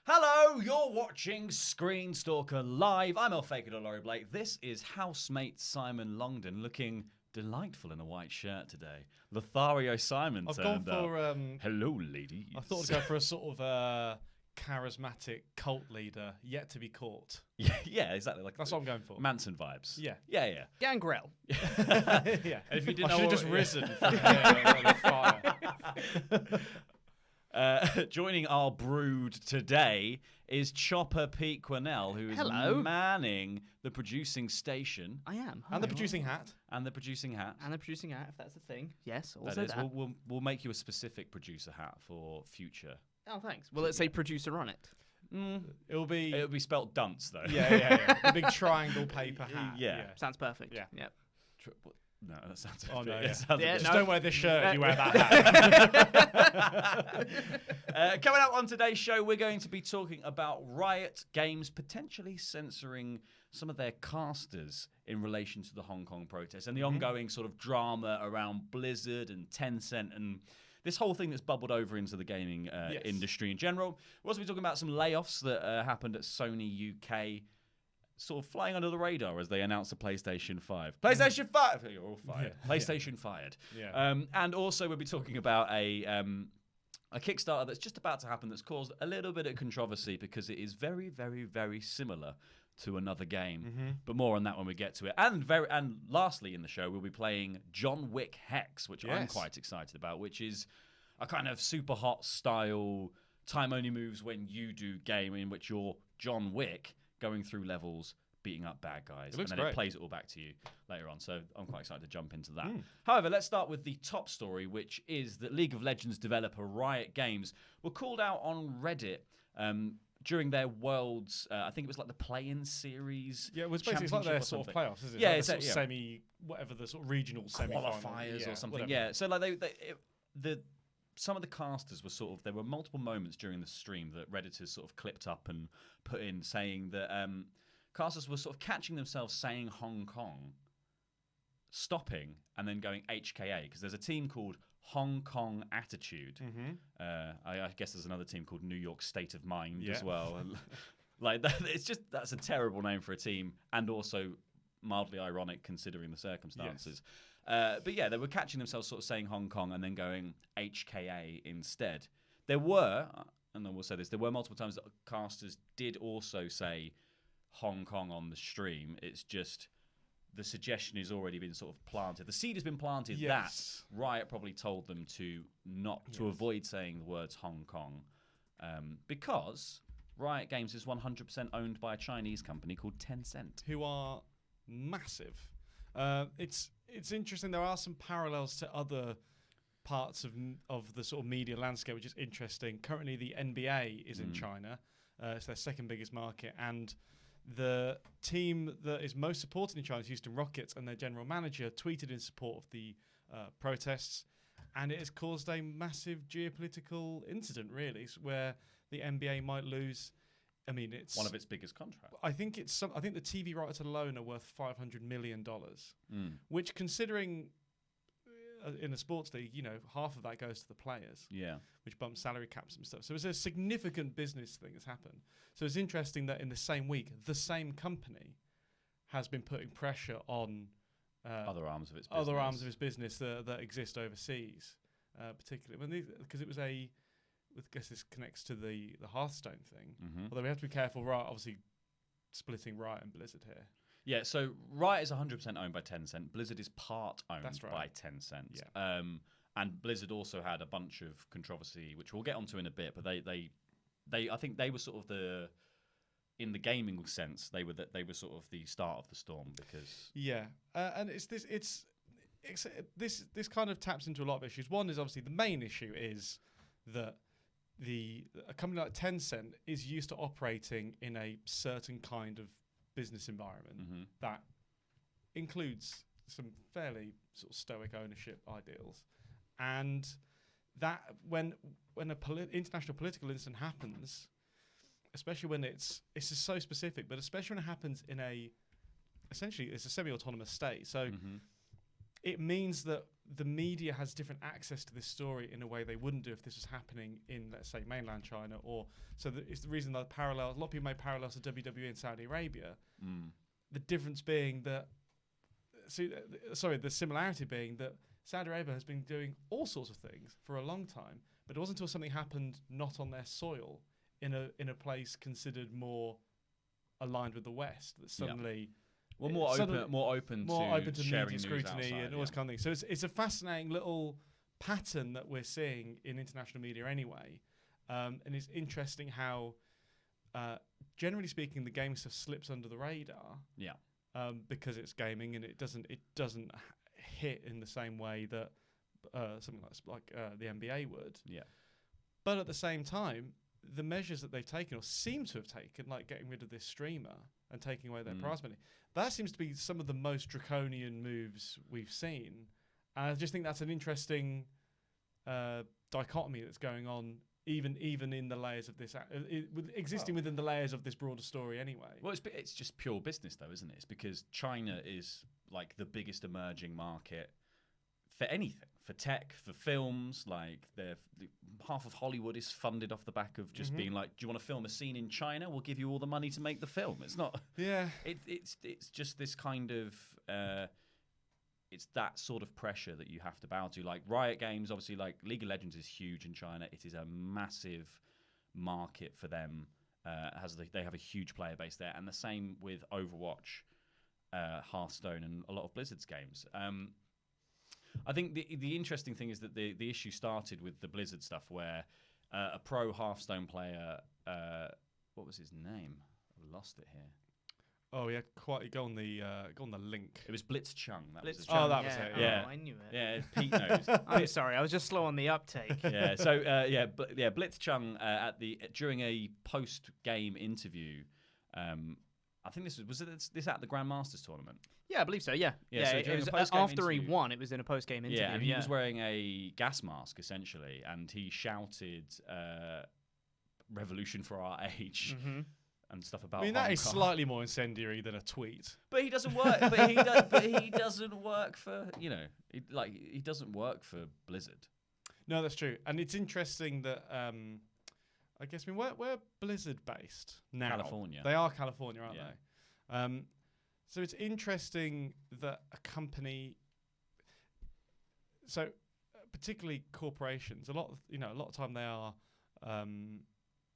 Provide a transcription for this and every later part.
Hello, you're watching ScreenStalker Live. I'm Fakidor Laurie Blake. This is housemate Simon Longden, looking delightful in a white shirt today. Lothario Simon turned up. Hello, ladies. I thought I'd go for a sort of charismatic cult leader, yet to be caught. Yeah, exactly. Like that's what I'm going for. Manson vibes. Yeah. Gangrel. Yeah. And if you didn't I know, should have just risen from the fire. Joining our brood today is Chopper Pete Quinnell, who is manning the producing station. I am. And the producing hat. And the producing hat. And the producing hat, if that's a thing. Yes, also that is. that. We'll make you a specific producer hat for future. Oh, thanks. Well, let's say producer on it. It'll be spelt dunce, though. Yeah. The big triangle paper hat. Yeah. Sounds perfect. Yeah. Yep. No, that sounds. Oh no! Just don't wear this shirt if you wear that hat. Coming up on today's show, we're going to be talking about Riot Games potentially censoring some of their casters in relation to the Hong Kong protests and the ongoing sort of drama around Blizzard and Tencent and this whole thing that's bubbled over into the gaming industry in general. We'll also be talking about some layoffs that happened at Sony UK. Sort of flying under the radar as they announced the PlayStation 5. PlayStation 5! You're all fired. Yeah. PlayStation fired. Yeah. And also we'll be talking about a Kickstarter that's just about to happen that's caused a little bit of controversy because it is very, very, very similar to another game. But more on that when we get to it. And lastly in the show, we'll be playing John Wick Hex, which I'm quite excited about, which is a kind of super hot style time only moves when you do game in which you're John Wick going through levels, beating up bad guys, and then it plays it all back to you later on. So I'm quite excited to jump into that. However, let's start with the top story, which is that League of Legends developer Riot Games were called out on Reddit during their Worlds, I think it was like the play-in series. Yeah, it was basically like their sort of playoffs, isn't it? Yeah, like it's sort of semi, whatever the sort of regional qualifiers or something. Whatever. Yeah, so like some of the casters were sort of, there were multiple moments during the stream that Redditors sort of clipped up and put in saying that casters were sort of catching themselves saying Hong Kong, stopping, and then going HKA, because there's a team called Hong Kong Attitude. I guess there's another team called New York State of Mind as well. Like that's a terrible name for a team, and also mildly ironic considering the circumstances. But yeah, they were catching themselves sort of saying Hong Kong and then going HKA instead. There were, and I will say this, there were multiple times that casters did also say Hong Kong on the stream. It's just the suggestion has already been sort of planted. The seed has been planted that Riot probably told them to to avoid saying the words Hong Kong because Riot Games is 100% owned by a Chinese company called Tencent, who are massive. It's interesting. There are some parallels to other parts of the sort of media landscape, which is interesting. Currently, the NBA is in China. It's their second biggest market, and the team that is most supported in China is Houston Rockets, and their general manager tweeted in support of the protests, and it has caused a massive geopolitical incident, really, where the NBA might lose. I mean, it's one of its biggest contracts. I think the TV rights alone are worth $500 million, which, considering in a sports league, half of that goes to the players, which bumps salary caps and stuff. So it's a significant business thing that's happened. So it's interesting that in the same week, the same company has been putting pressure on other arms of its business, that exist overseas, particularly because it was I guess this connects to the Hearthstone thing. Although we have to be careful, right? Obviously, splitting Riot and Blizzard here. Yeah, so Riot is 100% owned by Tencent. Blizzard is part owned by Tencent. Yeah. And Blizzard also had a bunch of controversy, which we'll get onto in a bit. But they I think they were sort of in the gaming sense, they were sort of the start of the storm because and this kind of taps into a lot of issues. One is obviously the main issue is that a company like Tencent is used to operating in a certain kind of business environment that includes some fairly sort of stoic ownership ideals, and that when international political incident happens, especially when it's just so specific, but especially when it happens in essentially it's a semi-autonomous state, so it means that the media has different access to this story in a way they wouldn't do if this was happening in, let's say, mainland China. Or so it's the reason that a lot of people made parallels to WWE in Saudi Arabia. The difference being that, the similarity being that Saudi Arabia has been doing all sorts of things for a long time, but it wasn't until something happened not on their soil in a place considered more aligned with the West that suddenly. Well, more open to sharing media scrutiny outside, and all this kind of thing. So it's a fascinating little pattern that we're seeing in international media anyway, and it's interesting how, generally speaking, the gaming stuff slips under the radar. Yeah. Because it's gaming and it doesn't hit in the same way that something like the NBA would. Yeah. But at the same time, the measures that they've taken or seem to have taken, like getting rid of this streamer and taking away their prize money, that seems to be some of the most draconian moves we've seen. And I just think that's an interesting dichotomy that's going on, even in the layers of this, existing within the layers of this broader story anyway. Well, it's just pure business, though, isn't it? It's because China is like the biggest emerging market for anything, for tech, for films. Like half of Hollywood is funded off the back of just being like, do you want to film a scene in China? We'll give you all the money to make the film. It's not. Yeah. It's just this kind of. It's that sort of pressure that you have to bow to. Like Riot Games, obviously, like League of Legends is huge in China. It is a massive market for them. They have a huge player base there, and the same with Overwatch, Hearthstone, and a lot of Blizzard's games. I think the interesting thing is that the issue started with the Blizzard stuff, where a pro Hearthstone player, what was his name? I've lost it here. Oh yeah, quite. Go on the link. It was Blitzchung. That was Oh, that was it. Yeah, I knew it. Yeah, Pete knows. I'm sorry, I was just slow on the uptake. Yeah. So Blitzchung during a post-game interview. I think was this at the Grandmasters tournament. Yeah, I believe so. Yeah. So it was post-game after he interview. won. It was in a post-game interview. Yeah, and he was wearing a gas mask essentially, and he shouted "Revolution for our age." And stuff about. I mean, that is slightly more incendiary than a tweet. But he doesn't work. but he doesn't work for he doesn't work for Blizzard. No, that's true. And it's interesting that I guess where Blizzard based now? California. They are California, aren't Yeah. they? So it's interesting that a company. So particularly corporations, a lot of time they are.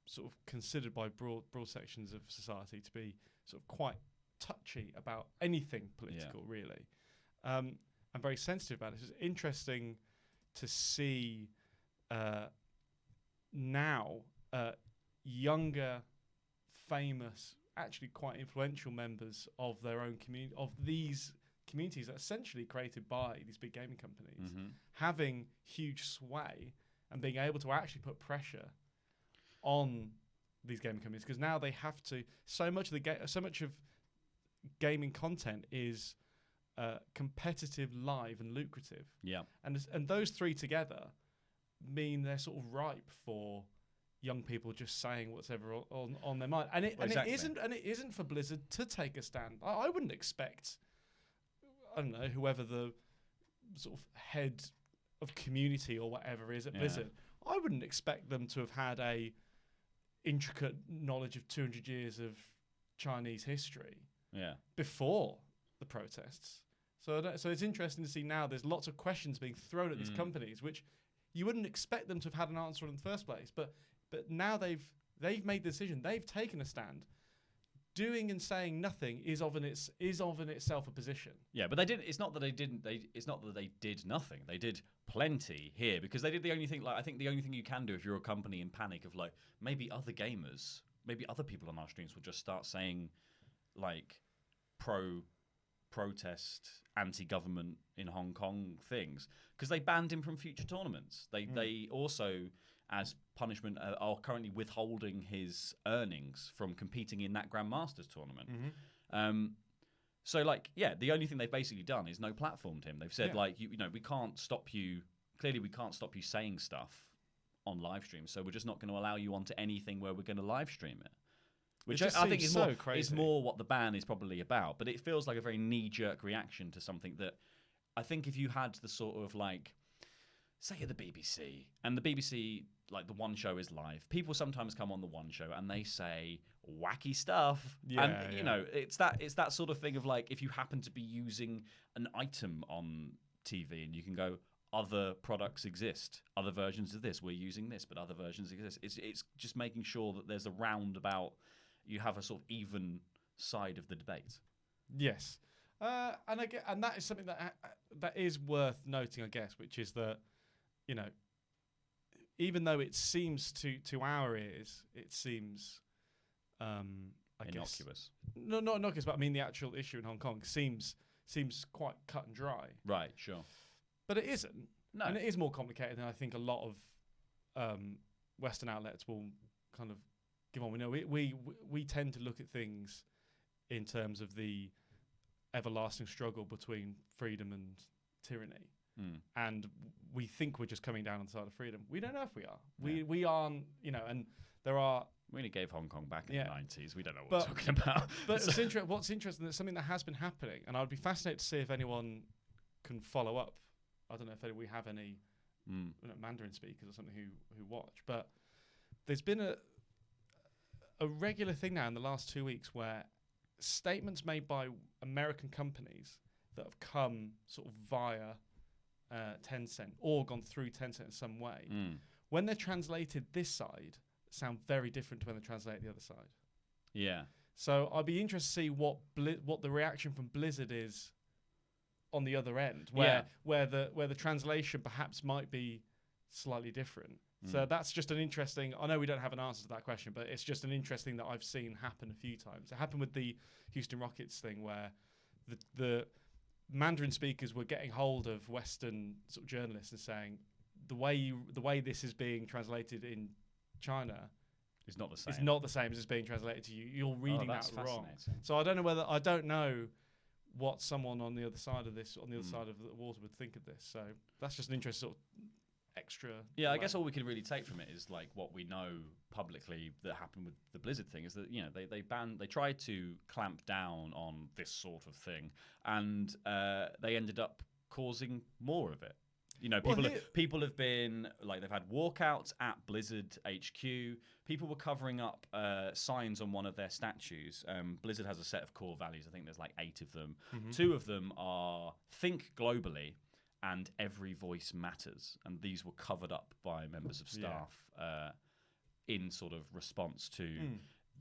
Sort of considered by broad sections of society to be sort of quite touchy about anything political, really, and very sensitive about it. It's interesting to see now younger, famous, actually quite influential members of their own community, of these communities that are essentially created by these big gaming companies, having huge sway and being able to actually put pressure on these gaming companies, because now they have to. So much of gaming content is competitive, live, and lucrative. Yeah, and those three together mean they're sort of ripe for young people just saying whatever on their mind. And it isn't for Blizzard to take a stand. I wouldn't expect, I don't know, whoever the sort of head of community or whatever is at Blizzard, I wouldn't expect them to have had a intricate knowledge of 200 years of Chinese history before the protests. So it's interesting to see now there's lots of questions being thrown at these companies, which you wouldn't expect them to have had an answer in the first place. But now they've made the decision. They've taken a stand. Doing and saying nothing is of in itself a position. Yeah, but they didn't. It's not that they didn't. It's not that they did nothing. They did plenty here, because they did the only thing. Like, I think the only thing you can do if you're a company in panic of like, maybe other gamers, maybe other people on our streams will just start saying like protest, anti-government in Hong Kong things, because they banned him from future tournaments. They also, as punishment, are currently withholding his earnings from competing in that Grandmasters tournament. So, like, the only thing they've basically done is no platformed him. They've said, like, you know, we can't stop you. Clearly, we can't stop you saying stuff on live stream, so we're just not going to allow you onto anything where we're going to live stream it. Which I think is more what the ban is probably about. But it feels like a very knee-jerk reaction to something that I think if you had the sort of like, say you're the BBC, and the BBC, like the one show is live, people sometimes come on the one show and they say wacky stuff. Yeah, and you know, it's that sort of thing of like, if you happen to be using an item on TV and you can go, other products exist, other versions of this, we're using this, but other versions exist. It's just making sure that there's a roundabout, you have a sort of even side of the debate. Yes. And that is something that is worth noting, I guess, which is that, you know, even though it seems to our ears, it seems Innocuous. No, not innocuous, but I mean the actual issue in Hong Kong seems quite cut and dry. Right, sure. But it isn't. No. And it is more complicated than I think a lot of Western outlets will kind of give on. We know we tend to look at things in terms of the everlasting struggle between freedom and tyranny. And we think we're just coming down on the side of freedom. We don't know if we are. Yeah. We aren't, you know, and there are... We only gave Hong Kong back in the 90s. We don't know what But- we're talking about. But what's interesting is something that has been happening, and I would be fascinated to see if anyone can follow up. I don't know if we have any Mandarin speakers or something who watch, but there's been a regular thing now in the last 2 weeks where statements made by American companies that have come sort of via Tencent or gone through Tencent in some way, when they're translated this side, sound very different to when they're translated the other side. Yeah. So I'd be interested to see what the reaction from Blizzard is on the other end, where the translation perhaps might be slightly different. So that's just an interesting. I know we don't have an answer to that question, but it's just an interesting that I've seen happen a few times. It happened with the Houston Rockets thing, where the Mandarin speakers were getting hold of Western sort of journalists and saying the way this is being translated in China It's not the same. it's not the same as it's being translated to you. You're reading that's that wrong. fascinating. So I don't know what someone on the other side of this, on the other side of the water, would think of this. So that's just an interesting sort of extra. Yeah, I guess all we can really take from it is like what we know publicly that happened with the Blizzard thing is that, you know, they tried to clamp down on this sort of thing, and they ended up causing more of it. You know, people have been like, they've had walkouts at Blizzard HQ. People were covering up signs on one of their statues. Blizzard has a set of core values. I think there's like 8 of them. 2 of them are think globally and every voice matters. And these were covered up by members of staff in sort of response to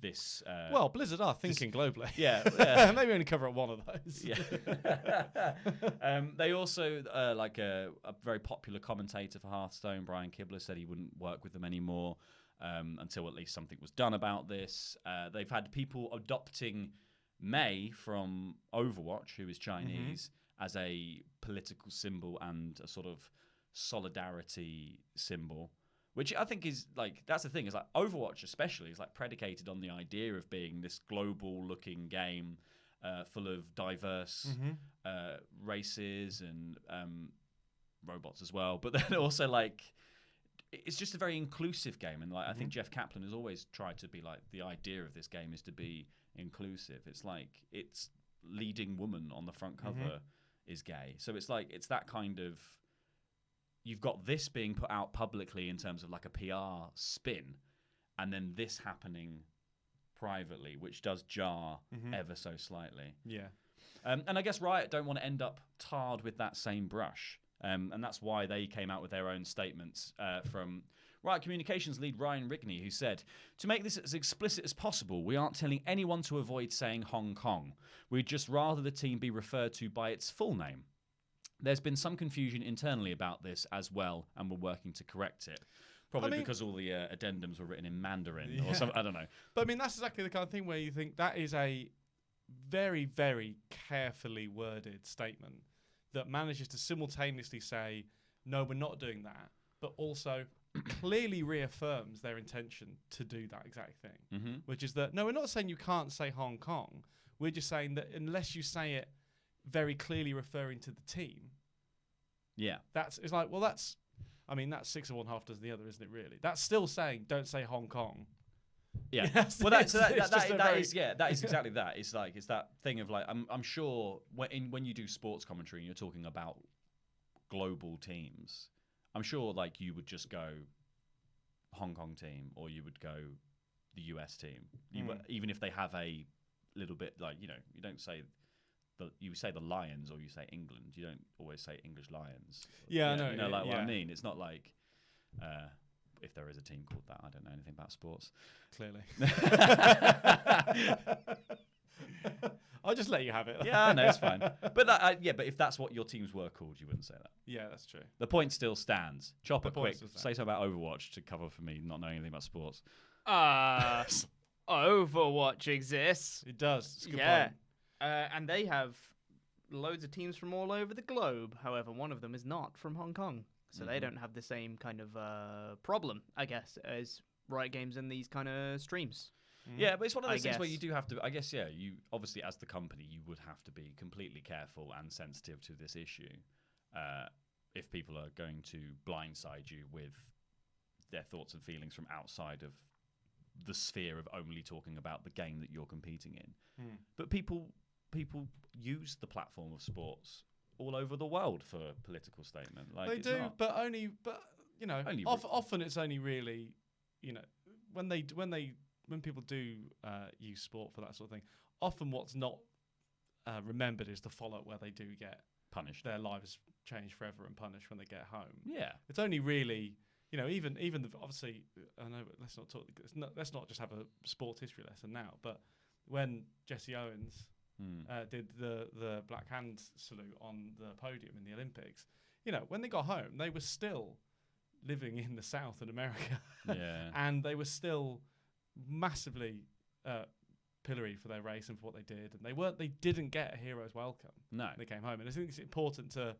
this. Well, Blizzard are thinking globally. Yeah. Maybe only cover up one of those. Yeah. They also, like a very popular commentator for Hearthstone, Brian Kibler, said he wouldn't work with them anymore until at least something was done about this. They've had people adopting Mei from Overwatch, who is Chinese, as a political symbol and a sort of solidarity symbol. Which I think is like, that's the thing, is like Overwatch especially is like predicated on the idea of being this global looking game full of diverse races and robots as well. But then also like, it's just a very inclusive game. And like, I think Jeff Kaplan has always tried to be like, the idea of this game is to be inclusive. It's like, it's leading woman on the front cover is gay. So it's like, it's that kind of, you've got this being put out publicly in terms of like a PR spin, and then this happening privately, which does jar ever so slightly. Yeah. And I guess Riot don't want to end up tarred with that same brush. And that's why they came out with their own statements from Riot Communications lead Ryan Rigney, who said, "To make this as explicit as possible, we aren't telling anyone to avoid saying Hong Kong. We'd just rather the team be referred to by its full name. There's been some confusion internally about this as well, and we're working to correct it." Probably because all the addendums were written in Mandarin or something. I don't know. But I mean, that's exactly the kind of thing where you think that is a very, very carefully worded statement that manages to simultaneously say, no, we're not doing that, but also clearly reaffirms their intention to do that exact thing, which is that, no, we're not saying you can't say Hong Kong. We're just saying that unless you say it very clearly referring to the team, it's like, well, that's 6 of one, half dozen the other, isn't it? Really, that's still saying don't say Hong Kong. Yeah. Yes, Well, that it's just a very- that is exactly that. It's that thing of like I'm sure when you do sports commentary and you're talking about global teams, I'm sure like you would just go Hong Kong team or you would go the US team. Even if they have a little bit like you don't say you say the Lions or you say England. You don't always say English Lions. Yeah, I know. You know, like what I yeah. mean. It's not like. If there is a team called that, I don't know anything about sports. Clearly. I'll just let you have it. Yeah, no, it's fine. But but if that's what your teams were called, you wouldn't say that. Yeah, that's true. The point still stands. Chopper, The point quick, still stands. say something about Overwatch to cover for me not knowing anything about sports. Overwatch exists. It does. It's a good Yeah. point. And they have loads of teams from all over the globe. However, one of them is not from Hong Kong. So they don't have the same kind of problem, I guess, as Riot Games in these kind of streams. Yeah, but it's one of those I things where guess. you do have to. I guess you obviously as the company you would have to be completely careful and sensitive to this issue. If people are going to blindside you with their thoughts and feelings from outside of the sphere of only talking about the game that you're competing in, but people use the platform of sports all over the world for a political statement. Like They it's do, not- but you know, Only often it's only really, you know, when people do use sport for that sort of thing. Often what's not remembered is the follow-up where they do get punished. their lives changed forever and punished when they get home. Yeah, It's only really, you know, even obviously, I know. But let's not talk. Let's not just have a sports history lesson now. But when Jesse Owens did the Black Hand salute on the podium in the Olympics, you know, when they got home, they were still living in the South in America, yeah. and they were still massively pilloried for their race and for what they did, and they didn't get a hero's welcome. No. When they came home, and I think it's important to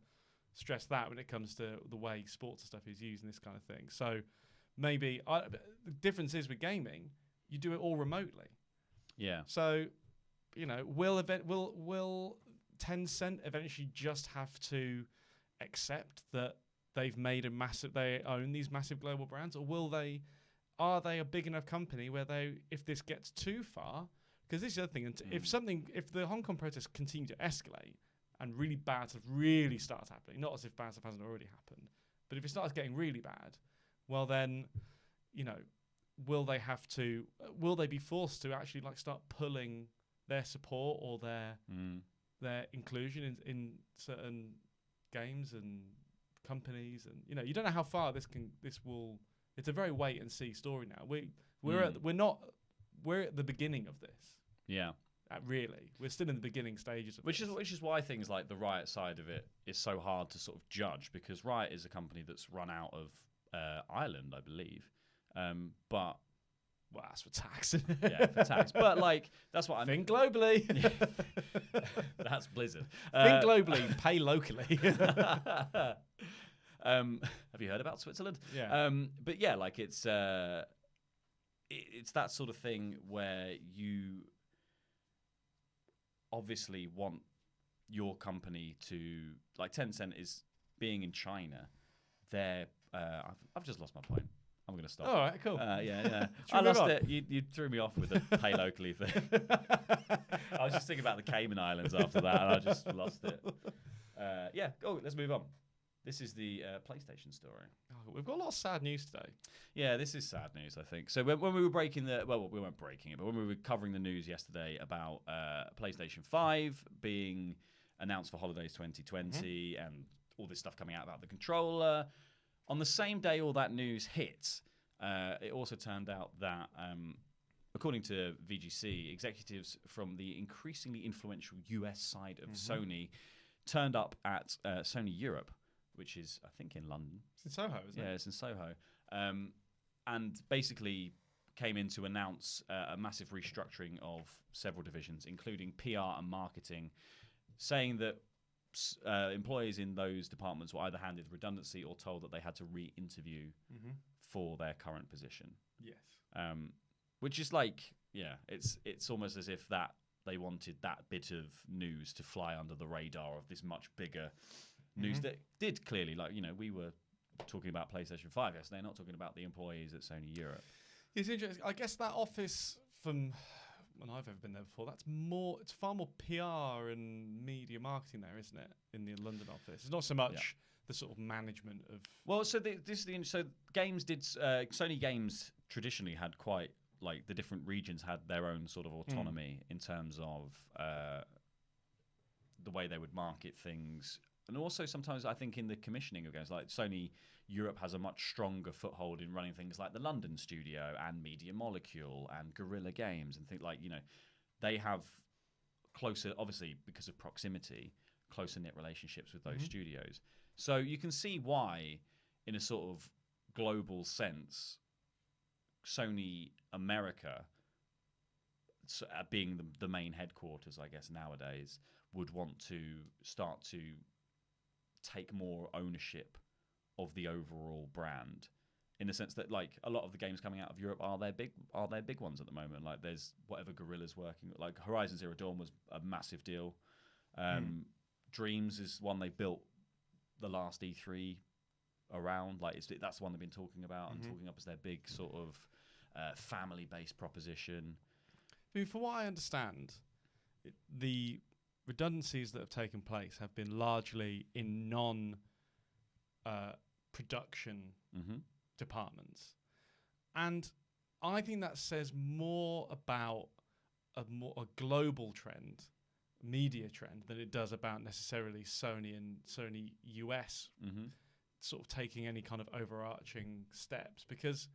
stress that when it comes to the way sports and stuff is used in this kind of thing. So maybe the difference is with gaming, you do it all remotely. Yeah. So, you know, will Tencent eventually just have to accept that they own these massive global brands, or are they a big enough company where if this gets too far, because this is the other thing, if the Hong Kong protests continue to escalate and really bad stuff really starts happening, not as if bad stuff hasn't already happened, but if it starts getting really bad, well then, you know, will they be forced to actually like start pulling their support or their inclusion in certain games and companies, and you know, you don't know how far this will. It's a very wait and see story now. We're at the beginning of this. Yeah. Really, we're still in the beginning stages of Which this. is why things like the Riot side of it is so hard to sort of judge, because Riot is a company that's run out of Ireland, I believe. But well, that's for tax. yeah, for tax. But like that's what I mean. Think globally. That's Blizzard. Think globally, pay locally. Have you heard about Switzerland? Yeah. But yeah, like it's that sort of thing where you obviously want your company to, like Tencent is being in China. They're I've just lost my point. I'm going to stop. All right, cool. Yeah. Should I we move lost on? it. You threw me off with the pay locally thing. I was just thinking about the Cayman Islands after that, and I just lost it. Yeah, let's move on. This is the PlayStation story. Oh, we've got a lot of sad news today. Yeah, this is sad news, I think. So when we were breaking we weren't breaking it, but when we were covering the news yesterday about PlayStation 5 being announced for holidays 2020 and all this stuff coming out about the controller, on the same day all that news hit, it also turned out that, according to VGC, executives from the increasingly influential US side of Sony turned up at Sony Europe, which is, I think, in London. It's in Soho, isn't it? Yeah, it's in Soho. And basically came in to announce a massive restructuring of several divisions, including PR and marketing, saying that employees in those departments were either handed redundancy or told that they had to re-interview for their current position. Yes. Which is like, yeah, it's almost as if that they wanted that bit of news to fly under the radar of this much bigger news that did clearly, like, you know, we were talking about PlayStation 5 yesterday, not talking about the employees at Sony Europe. It's interesting. I guess that office, from when I've ever been there before, it's far more PR and media marketing there, isn't it? In the London office, it's not so much the sort of management of. Well, so games did Sony Games traditionally had quite like the different regions had their own sort of autonomy in terms of the way they would market things, and also sometimes I think in the commissioning of games, like Sony Europe has a much stronger foothold in running things like the London studio and Media Molecule and Guerrilla Games and things like, they have closer, obviously because of proximity, closer knit relationships with those studios. So you can see why, in a sort of global sense, Sony America, being the main headquarters, I guess, nowadays, would want to start to take more ownership of the overall brand, in the sense that like a lot of the games coming out of Europe are their big ones at the moment. Like there's whatever Guerrilla's working, like Horizon Zero Dawn was a massive deal. Dreams is one they built the last E3 around. Like that's the one they've been talking about and talking up as their big sort of family-based proposition. I mean, for what I understand, the redundancies that have taken place have been largely in non-production departments. And I think that says more about a global trend, media trend, than it does about necessarily Sony and Sony US sort of taking any kind of overarching steps. Because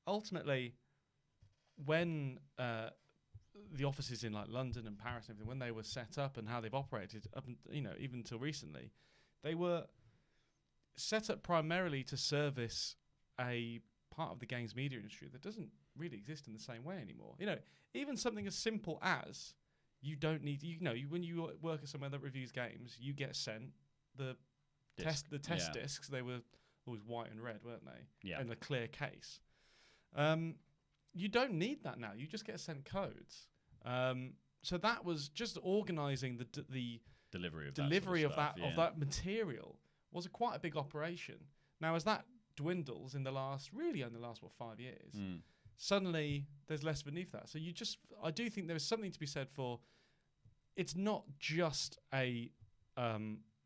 ultimately, when the offices in like London and Paris and everything, when they were set up and how they've operated up, even until recently, they were set up primarily to service a part of the games media industry that doesn't really exist in the same way anymore. Even something as simple as you don't need, when you work at somewhere that reviews games, you get sent the test discs. They were always white and red, weren't they? Yeah. In a clear case. You don't need that now. You just get sent codes. So that was just organising the delivery of that material was quite a big operation. Now, as that dwindles in the last 5 years, suddenly there's less of a need for that. So I do think there is something to be said for, it's not just a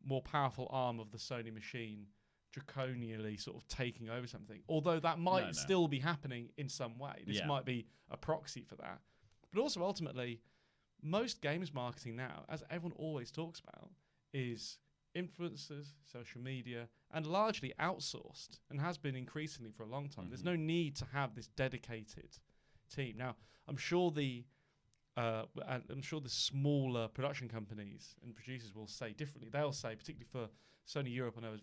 more powerful arm of the Sony machine draconially sort of taking over something, although that might still be happening in some way. This might be a proxy for that. But also, ultimately, most games marketing now, as everyone always talks about, is influencers, social media, and largely outsourced, and has been increasingly for a long time. There's no need to have this dedicated team. Now, I'm sure the smaller production companies and producers will say differently. They'll say, particularly for Sony Europe, I know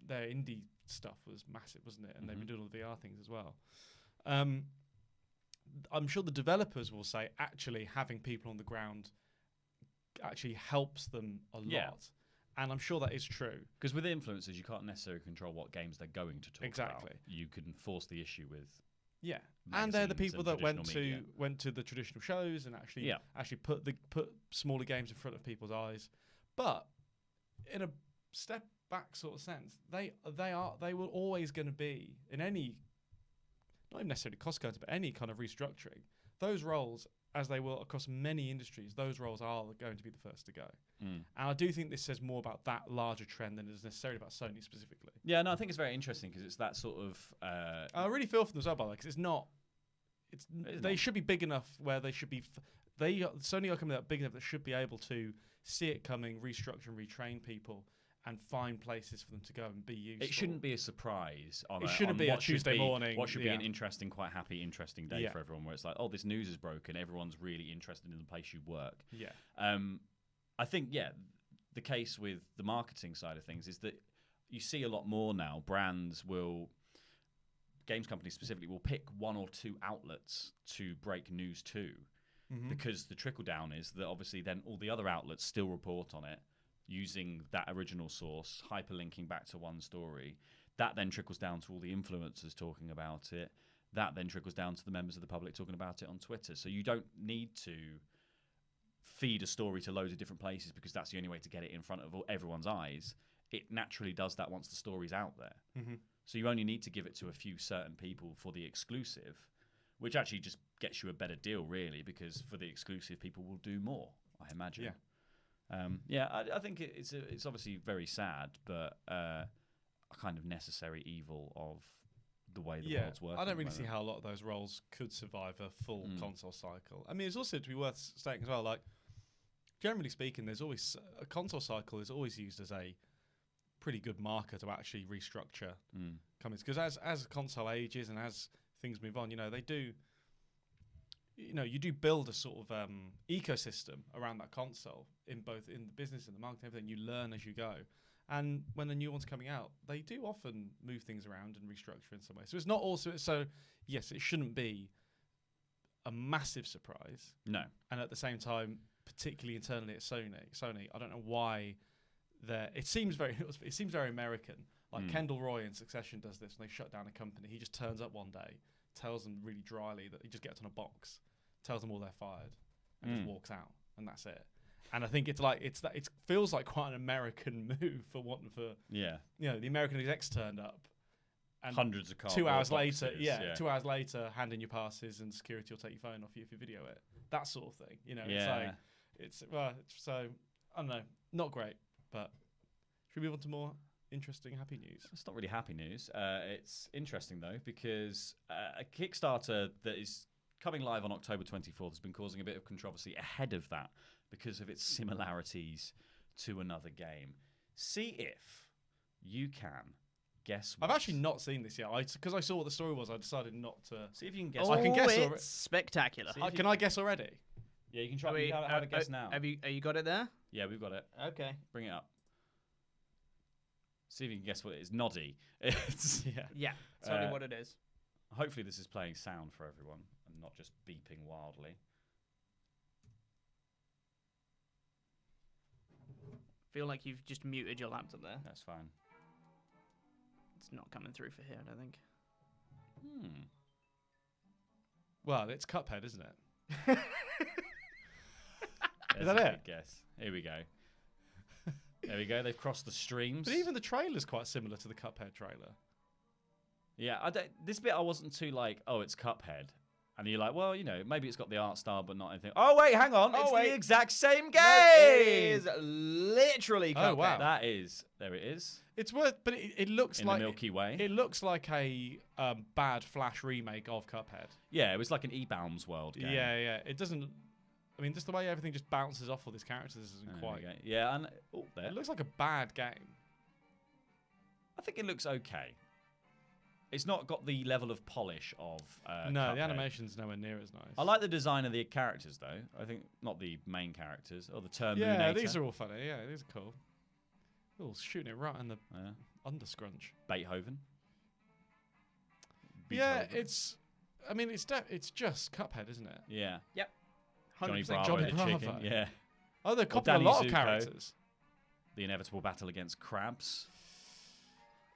their indie stuff was massive, wasn't it? And they've been doing all the VR things as well. I'm sure the developers will say actually having people on the ground actually helps them a lot. Yeah. And I'm sure that is true. Because with influencers, you can't necessarily control what games they're going to talk Exactly. about. You can force the issue with and they're the people that went media. to the traditional shows and actually put smaller games in front of people's eyes. But in a step back sort of sense, they were always going to be in any, not even necessarily cost cuts, but any kind of restructuring. Those roles, as they will across many industries, those roles are going to be the first to go. And I do think this says more about that larger trend than it is necessarily about Sony specifically. Yeah, no, I think it's very interesting because it's that sort of... I really feel for them as well, by the way, because they should be big enough where they should be... Sony are coming out big enough that should be able to see it coming, restructure and retrain people, and find places for them to go and be useful. It shouldn't be a surprise. It shouldn't be a Tuesday morning. What should be an interesting, quite happy, interesting day for everyone, where it's like, oh, this news is broken. Everyone's really interested in the place you work. Yeah. I think, the case with the marketing side of things is that you see a lot more now. Games companies specifically, will pick one or two outlets to break news to, because the trickle down is that obviously then all the other outlets still report on it, using that original source, hyperlinking back to one story. That then trickles down to all the influencers talking about it. That then trickles down to the members of the public talking about it on Twitter. So you don't need to feed a story to loads of different places because that's the only way to get it in front of everyone's eyes. It naturally does that once the story's out there. So you only need to give it to a few certain people for the exclusive, which actually just gets you a better deal, really, because for the exclusive, people will do more, I imagine. I think it's obviously very sad, but a kind of necessary evil of the way the world's working. I don't really see how a lot of those roles could survive a full console cycle. I mean, it's also to be worth stating as well, like, generally speaking, there's always a console cycle is always used as a pretty good marker to actually restructure companies, because as a console ages and as things move on, they do, you do build a sort of ecosystem around that console in both in the business and the marketing, everything. You learn as you go. And when the new one's coming out, they do often move things around and restructure in some way. So it's not also, so yes, it shouldn't be a massive surprise. No. And at the same time, particularly internally at Sony, I don't know why it seems very American. Like Kendall Roy in Succession does this when they shut down a company. He just turns up one day, tells them really dryly that he just gets on a box, tells them all they're fired, and just walks out, and that's it. And I think it feels like quite an American move the American execs turned up, and hundreds of cars. 2 hours later, 2 hours later, hand in your passes and security will take your phone off you if you video it. That sort of thing, It's so I don't know, not great. But should we move on to more interesting, happy news? It's not really happy news. It's interesting though, because a Kickstarter that is coming live on October 24th has been causing a bit of controversy ahead of that because of its similarities to another game. See if you can guess what. I've actually not seen this yet. Because I saw what the story was, I decided not to. See if you can guess. I can guess it's spectacular. Can I guess already? Yeah, you can try. Have a guess now. Have you got it there? Yeah, we've got it. Okay. Bring it up. See if you can guess what it is. Noddy. It's Yeah. Tell me what it is. Hopefully this is playing sound for everyone and not just beeping wildly. Feel like you've just muted your laptop there. That's fine. It's not coming through for here, I don't think. Well, it's Cuphead, isn't it? Is that it? Guess. Here we go. There we go. They've crossed the streams. But even the trailer's quite similar to the Cuphead trailer. Yeah, this bit I wasn't too like, oh, it's Cuphead. And you're like, well, maybe it's got the art style, but not anything. Oh, wait, hang on. It's the exact same game. No, it is literally Cuphead. Oh, wow. There it is. It's worth, but it looks in like the Milky Way. It looks like a bad Flash remake of Cuphead. Yeah, it was like an E-Bounds World game. Yeah. It doesn't. I mean, just the way everything just bounces off all these characters isn't quite. Yeah, and there. It looks like a bad game. I think it looks okay. It's not got the level of polish of no, Cuphead. The animation's nowhere near as nice. I like the design of the characters, though. I think not the main characters or the Terminator. Yeah, these are all funny. Yeah, these are cool. Oh, shooting it right in the underscrunch. Beethoven. Yeah, it's. I mean, it's just Cuphead, isn't it? Yeah. Yep. 100%. Johnny Johnny Bravo. Bravo. Yeah. Oh, they're copying a lot of characters. The inevitable battle against crabs.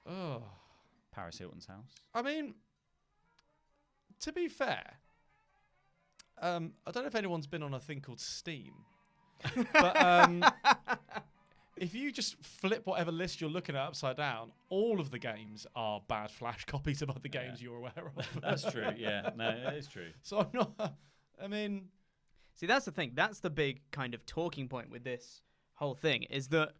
Oh. Paris Hilton's house. I mean, to be fair, I don't know if anyone's been on a thing called Steam, but if you just flip whatever list you're looking at upside down, all of the games are bad Flash copies of other games you're aware of. That's true, yeah. No, it is true. So I'm not, I mean... See, that's the thing. That's the big kind of talking point with this whole thing, is that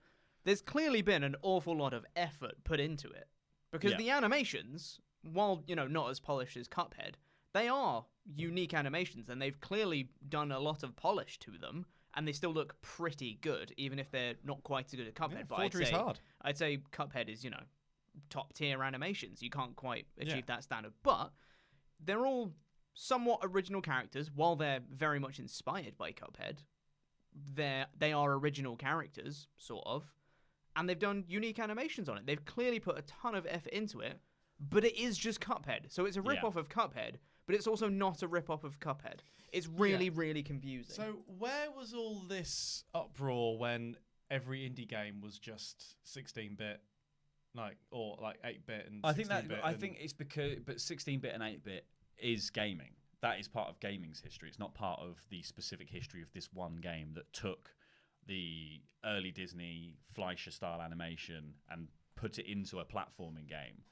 there's clearly been an awful lot of effort put into it. Because the animations, while, not as polished as Cuphead, they are unique animations, and they've clearly done a lot of polish to them, and they still look pretty good, even if they're not quite as good as Cuphead. Yeah, but forgery's hard. I'd say Cuphead is, top-tier animations. You can't quite achieve that standard. But they're all somewhat original characters, while they're very much inspired by Cuphead. They are original characters, sort of. And they've done unique animations on it. They've clearly put a ton of effort into it, but it is just Cuphead. So it's a rip-off of Cuphead, but it's also not a rip-off of Cuphead. It's really, really confusing. So where was all this uproar when every indie game was just 16-bit, or 8-bit and 16-bit? I think it's because, but 16-bit and 8-bit is gaming. That is part of gaming's history. It's not part of the specific history of this one game that took the early Disney Fleischer style animation and put it into a platforming game.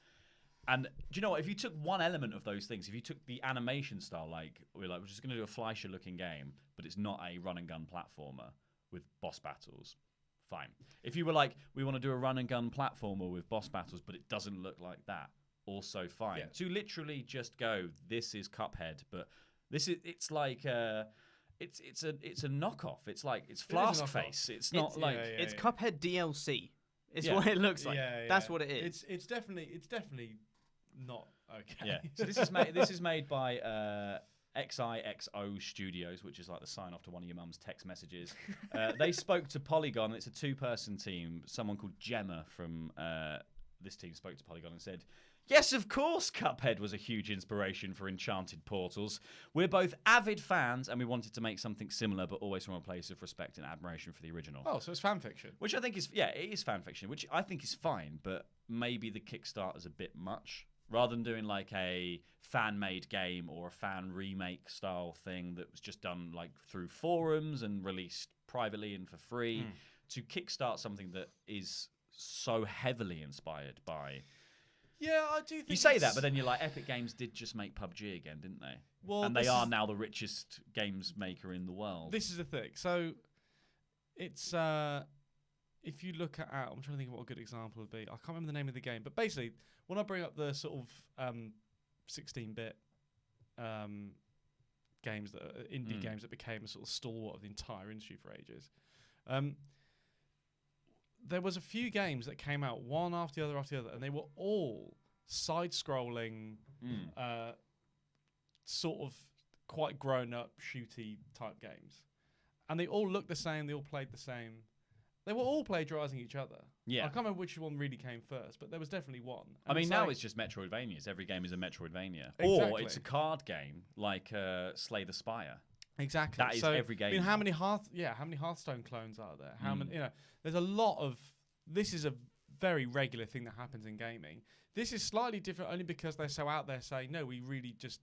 And do you know what? If you took one element of those things, if you took the animation style, we're just going to do a Fleischer-looking game, but it's not a run-and-gun platformer with boss battles, fine. If you were like, we want to do a run-and-gun platformer with boss battles, but it doesn't look like that, also fine. Yeah. To literally just go, this is Cuphead, but it's like it's a knockoff. It's like it's Flask Face. It's not like it's Cuphead DLC. It's what it looks like. That's what it is. It's definitely not okay. Yeah. So this is made by XIXO Studios, which is like the sign off to one of your mum's text messages. They spoke to Polygon. It's a 2-person team. Someone called Gemma from this team spoke to Polygon and said, "Yes, of course, Cuphead was a huge inspiration for Enchanted Portals. We're both avid fans, and we wanted to make something similar, but always from a place of respect and admiration for the original." Oh, so it's fan fiction. Which I think is, it is fan fiction, which I think is fine, but maybe the Kickstarter's a bit much. Rather than doing like a fan-made game or a fan remake style thing that was just done like through forums and released privately and for free, to kickstart something that is so heavily inspired by... Yeah, I do think you say that, but then you're like, Epic Games did just make PUBG again, didn't they? Well, and they are now the richest games maker in the world. This is the thing. So it's if you look at, I'm trying to think of what a good example would be. I can't remember the name of the game, but basically, when I bring up the sort of 16-bit games that are indie games that became a sort of stalwart of the entire industry for ages, there was a few games that came out one after the other, and they were all side-scrolling, sort of quite grown-up, shooty type games. And they all looked the same, they all played the same. They were all plagiarizing each other. Yeah. I can't remember which one really came first, but there was definitely one. And I mean, now it's just Metroidvanias. Every game is a Metroidvania. Exactly. Or it's a card game like Slay the Spire. Exactly. That is every game. I mean, how many Hearthstone clones are there? How many? There's a lot of. This is a very regular thing that happens in gaming. This is slightly different only because they're so out there saying, no, we just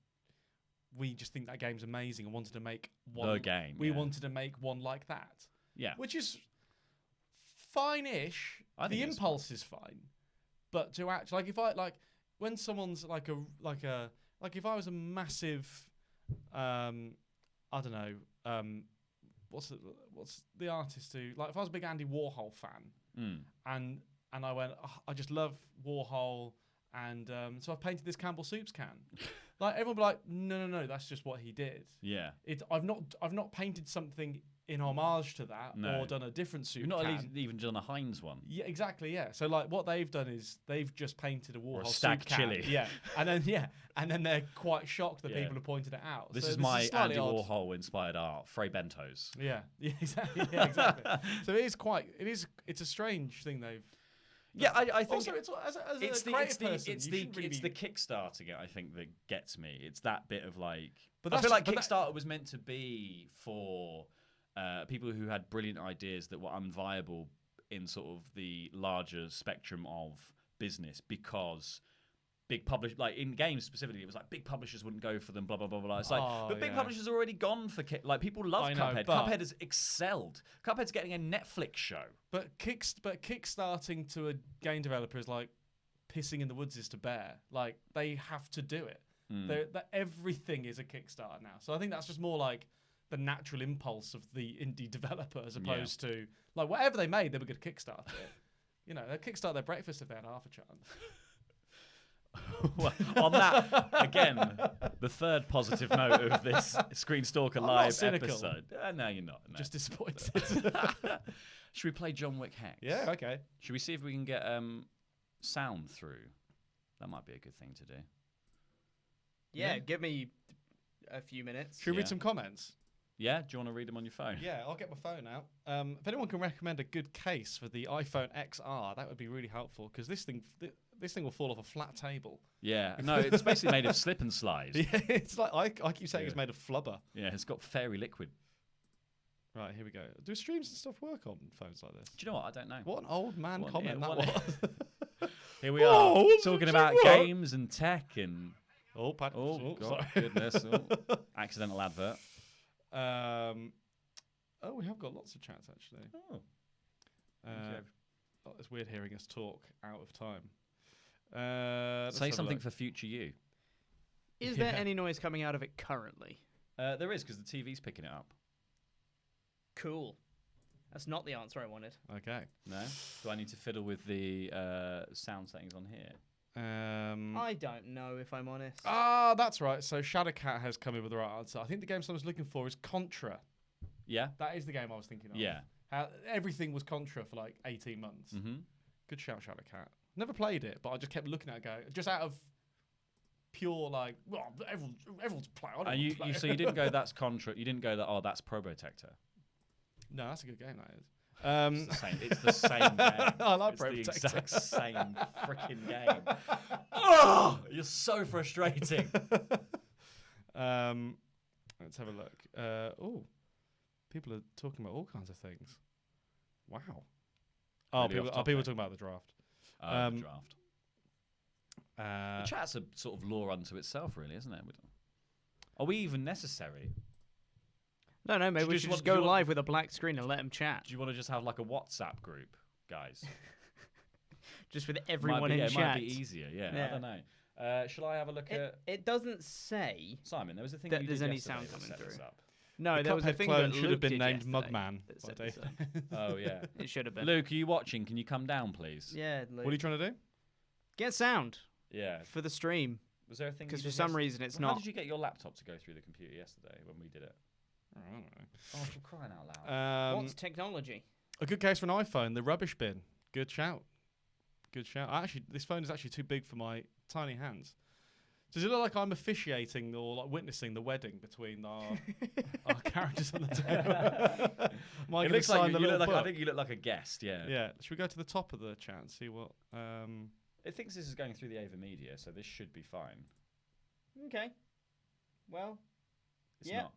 think that game's amazing and wanted to make one. The game. We wanted to make one like that. Yeah. Which is fine-ish. The impulse is fine, but to act like when someone's if I was a massive, I don't know, what's the artist who, like, if I was a big Andy Warhol fan, and I went, I just love Warhol, and so I've painted this Campbell Soups can. Like, everyone would be like, no, that's just what he did. Yeah. I've not painted something in homage to that, or done a different soup. You've not even done a Heinz one. Yeah, exactly. Yeah. So like, what they've done is they've just painted a Warhol or a stag soup chili. Yeah, and then they're quite shocked that people have pointed it out. This is my Andy Warhol inspired art. Frey Bentos. Yeah. Exactly. Yeah, exactly. So it's a strange thing they've. Yeah, I think also it's the Kickstarting it, I think, that gets me. It's that bit of like, but I feel like Kickstarter was meant to be for people who had brilliant ideas that were unviable in sort of the larger spectrum of business, because big publishers, like in games specifically, it was like big publishers wouldn't go for them, blah blah blah blah. It's like, but big publishers are already gone for like, people love Cuphead. Cuphead has excelled. Cuphead's getting a Netflix show. But kickstarting to a game developer is like pissing in the woods is to bear. Like, they have to do it. Everything is a Kickstarter now. So I think that's just more like the natural impulse of the indie developer, as opposed to like whatever they made, they were going to Kickstart it. They'd kickstart their breakfast if they had half a chance. Well, on that, again, the third positive note of this ScreenStalker Live episode. No, you're not. No. Just disappointed. Should we play John Wick Hex? Yeah, okay. Should we see if we can get sound through? That might be a good thing to do. Yeah, give me a few minutes. Should we read some comments? Yeah, do you want to read them on your phone? Yeah, I'll get my phone out. If anyone can recommend a good case for the iPhone XR, that would be really helpful, because this thing will fall off a flat table. Yeah, no, it's basically made of slip and slide. Yeah, it's like I keep saying it's made of flubber. Yeah, it's got fairy liquid. Right, here we go. Do streams and stuff work on phones like this? Do you know what? I don't know. What an old man comment that was. Here we are, talking about games and tech and... Oh, God, goodness. Accidental advert. We have got lots of chats, actually. Oh. It's weird hearing us talk out of time. Say something for future you. Is there any noise coming out of it currently? There is, because the TV's picking it up. Cool. That's not the answer I wanted. Okay. No? Do I need to fiddle with the sound settings on here? I don't know, if I'm honest. That's right. So Shadowcat has come in with the right answer. I think the game someone's looking for is Contra. Yeah? That is the game I was thinking of. Yeah. How everything was Contra for like 18 months. Mm-hmm. Good shout, Shadowcat. Never played it, but I just kept looking at it go, just out of pure like, well, everyone's playing. And so you didn't go, that's Contra. You didn't go, that's Probotector. No, that's a good game, that is. It's the same game. I like It's Probotector. the exact same freaking game. Oh, you're so frustrating. Let's have a look. People are talking about all kinds of things. Wow. Really People talking about the draft. The draft. The chat's a sort of lore unto itself, really, isn't it? Are we even necessary? No, maybe we should just go live with a black screen and let them chat. Do you want to just have like a WhatsApp group, guys? Just with everyone in chat. It might be easier, yeah. I don't know. Shall I have a look at... It doesn't say... Simon, there was a thing that you there's did any yesterday sound that coming set through. this up. No, the there was a Cuphead thing clone that should Luke have been did named yesterday Mugman. that set this up. Oh, yeah. It should have been. Luke, are you watching? Can you come down, please? Yeah, Luke. What are you trying to do? Get sound Yeah. for the stream. Was there a thing? Because for some reason it's not... How did you get your laptop to go through the computer yesterday when we did it? I don't know. Oh, for crying out loud. What's technology? A good case for an iPhone, the rubbish bin. Good shout. Good shout. Actually, this phone is actually too big for my tiny hands. Does it look like I'm officiating or like witnessing the wedding between our characters on the table? It looks like I think you look like a guest. Yeah. Yeah. Should we go to the top of the chat and see what? It thinks this is going through the Ava Media, so this should be fine. Okay. Well. It's not.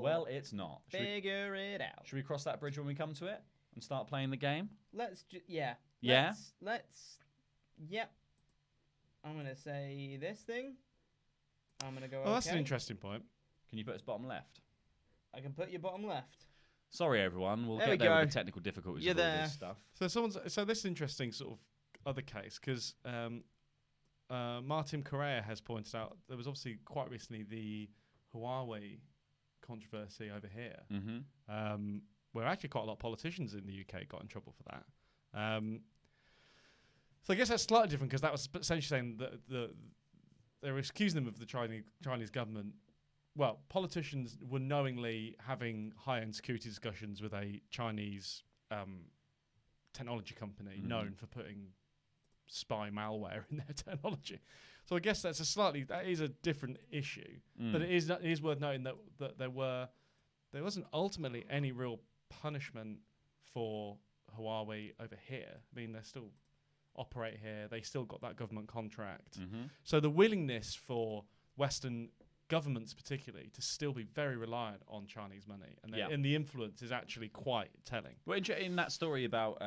Well, it's not. Figure it out. Should we cross that bridge when we come to it and start playing the game? Yeah. Yeah. Let's. Yep. I'm gonna say this thing. I'm gonna go. Oh, that's an interesting point. Can you put us bottom left? I can put you bottom left. Sorry, everyone. We'll There get we there go. with the technical difficulties You're of all there. this stuff. So this is interesting sort of other case because Martin Correa has pointed out there was obviously quite recently the Huawei controversy over here, where actually quite a lot of politicians in the UK got in trouble for that. So I guess that's slightly different because that was essentially saying that they were accusing them of the Chinese government. Well, politicians were knowingly having high-end security discussions with a Chinese technology company known for putting spy malware in their technology. So I guess that is a different issue. But it is worth noting that there wasn't ultimately any real punishment for Huawei over here. I mean, they still operate here. They still got that government contract. So the willingness for Western governments particularly to still be very reliant on Chinese money and the influence is actually quite telling. Well, in that story about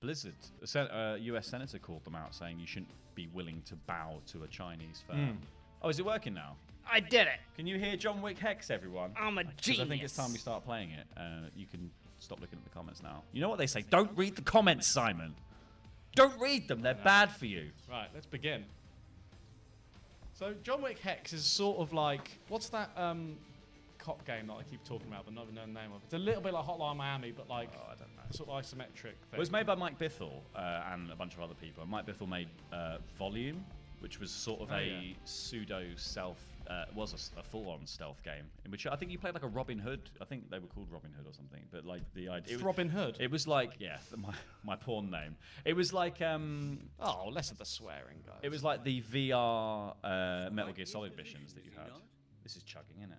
Blizzard, a US senator called them out saying you shouldn't be willing to bow to a Chinese firm. Oh, is it working now? I did it. Can you hear John Wick Hex, everyone? I'm a genius. I think it's time we start playing it. You can stop looking at the comments now. You know what they say? Don't read the comments, Simon. Don't read them. They're bad for you. Right, let's begin. So John Wick Hex is sort of like, what's that cop game that I keep talking about but not know the name of? It's a little bit like Hotline Miami, but like I don't know. sort of isometric thing. It was made by Mike Bithell and a bunch of other people. And Mike Bithell made Volume, which was sort of pseudo stealth, was a full-on stealth game in which I think you played like a Robin Hood. I think they were called Robin Hood or something. But like the idea, Robin Hood. It was like my porn name. It was like less of the swearing, guys. it was like the VR Metal Gear Solid missions that you had. This is chugging, isn't it?